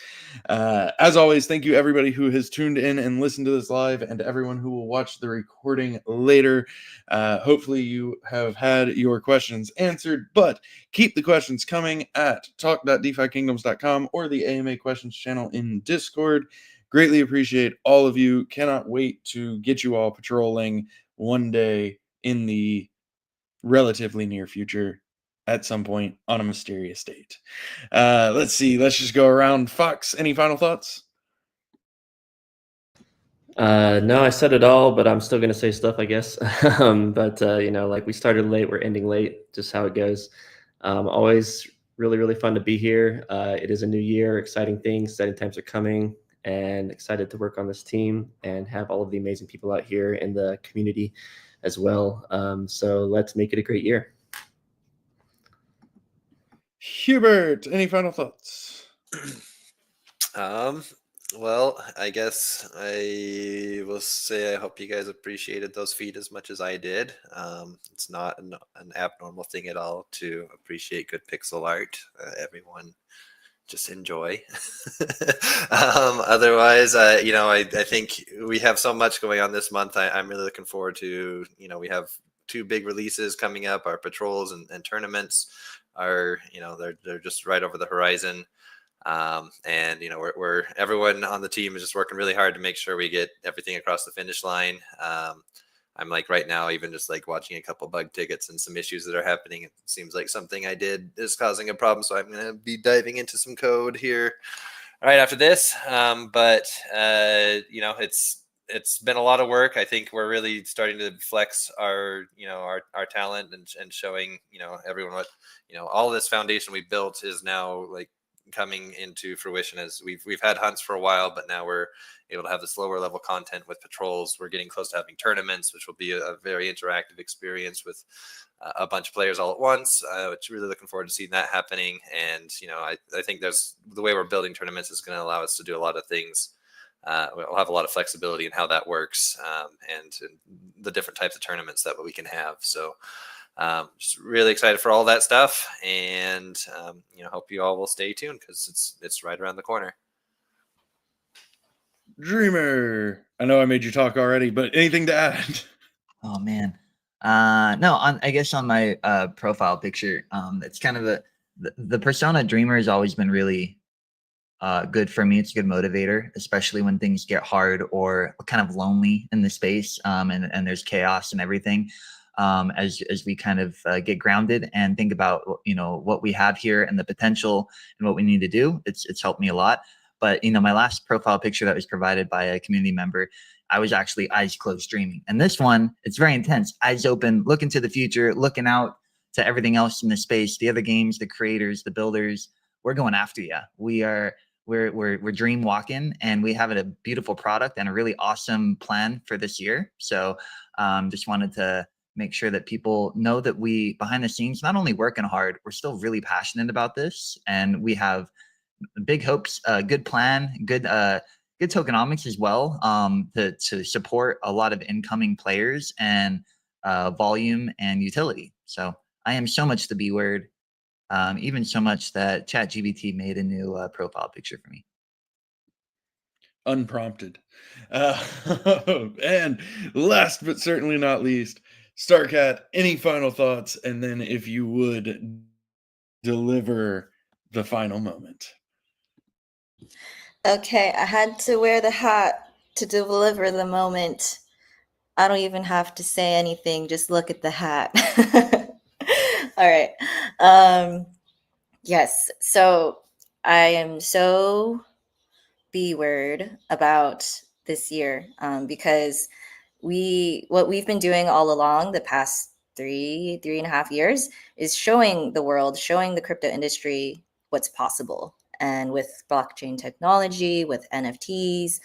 As always, thank you everybody who has tuned in and listened to this live, and everyone who will watch the recording later. Hopefully you have had your questions answered, but keep the questions coming at talk.defykingdoms.com or the AMA questions channel in Discord. Greatly appreciate all of you. Cannot wait to get you all patrolling one day in the relatively near future. at some point on a mysterious date. Let's see. Let's just go around. Fox, any final thoughts? No, I said it all, but I'm still going to say stuff, I guess. But like we started late, we're ending late, just how it goes. Always really, really fun to be here. It is a new year, exciting things, exciting times are coming, and excited to work on this team and have all of the amazing people out here in the community as well. So let's make it a great year. Hubert, any final thoughts? Well, I guess I will say I hope you guys appreciated those feet as much as I did. It's not an abnormal thing at all to appreciate good pixel art. Everyone just enjoy. Otherwise, I think we have so much going on this month. I'm really looking forward to, we have 2 big releases coming up. Our patrols and tournaments are, they're just right over the horizon. And we're everyone on the team is just working really hard to make sure we get everything across the finish line. I'm like right now, even just like watching a couple bug tickets and some issues that are happening. It seems like something I did is causing a problem. So I'm going to be diving into some code here right after this. But it's been a lot of work. I think we're really starting to flex our talent and showing, everyone what, all this foundation we built is now like coming into fruition as we've had hunts for a while, but now we're able to have this lower level content with patrols. We're getting close to having tournaments, which will be a very interactive experience with a bunch of players all at once, which really looking forward to seeing that happening. And, I think there's the way we're building tournaments is going to allow us to do a lot of things. We'll have a lot of flexibility in how that works, and the different types of tournaments that we can have. So just really excited for all that stuff, and hope you all will stay tuned because it's right around the corner. Dreamer, I know I made you talk already, but anything to add? Oh man, no. I guess on my profile picture, it's kind of the persona Dreamer has always been really good for me. It's a good motivator, especially when things get hard or kind of lonely in the space, and there's chaos and everything. As we kind of get grounded and think about what we have here and the potential and what we need to do, it's helped me a lot. But my last profile picture that was provided by a community member, I was actually eyes closed dreaming, and this one, it's very intense, eyes open, looking to the future, looking out to everything else in the space, the other games, the creators, the builders. We're going after you. We're dream walking, and we have a beautiful product and a really awesome plan for this year. So just wanted to make sure that people know that we behind the scenes not only working hard, we're still really passionate about this, and we have big hopes, good plan, good tokenomics as well, to support a lot of incoming players and volume and utility. So I am so much the B word, even so much that ChatGPT made a new profile picture for me. Unprompted. And last but certainly not least, Starcat, any final thoughts? And then if you would deliver the final moment. Okay, I had to wear the hat to deliver the moment. I don't even have to say anything, just look at the hat. All right. Yes, so I am so B-word about this year, because what we've been doing all along the past three and a half years is showing the world, showing the crypto industry what's possible. And with blockchain technology, with NFTs,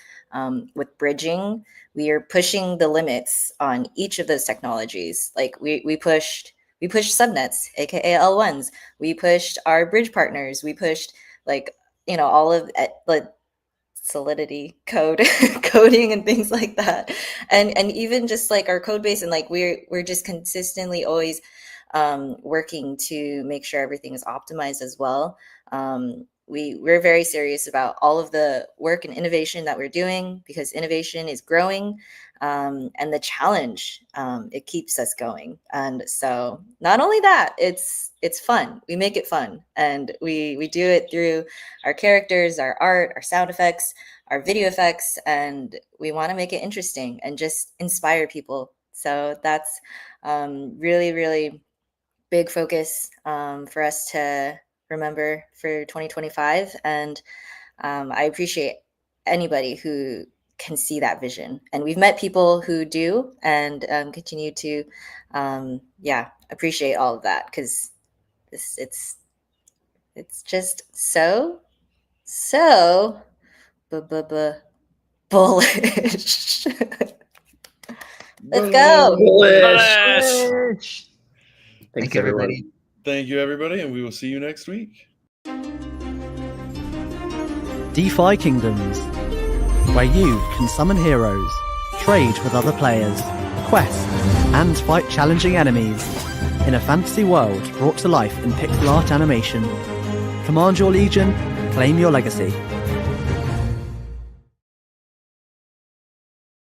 with bridging, we are pushing the limits on each of those technologies. Like we pushed subnets, aka L1s. We pushed our bridge partners. We pushed all of like Solidity code coding and things like that, and even just like our code base, and like we're just consistently always working to make sure everything is optimized as well. We're very serious about all of the work and innovation that we're doing, because innovation is growing, and the challenge, it keeps us going. And so not only that, it's fun. We make it fun, and we do it through our characters, our art, our sound effects, our video effects, and we want to make it interesting and just inspire people. So that's really, really big focus for us to remember for 2025. And I appreciate anybody who can see that vision. And we've met people who do, and continue to, appreciate all of that, because it's just so bullish. Let's go. Bullish. Thank Thanks, you, everyone. everybody. Thank you, everybody, and we will see you next week. DeFi Kingdoms, where you can summon heroes, trade with other players, quest, and fight challenging enemies in a fantasy world brought to life in pixel art animation. Command your legion, claim your legacy.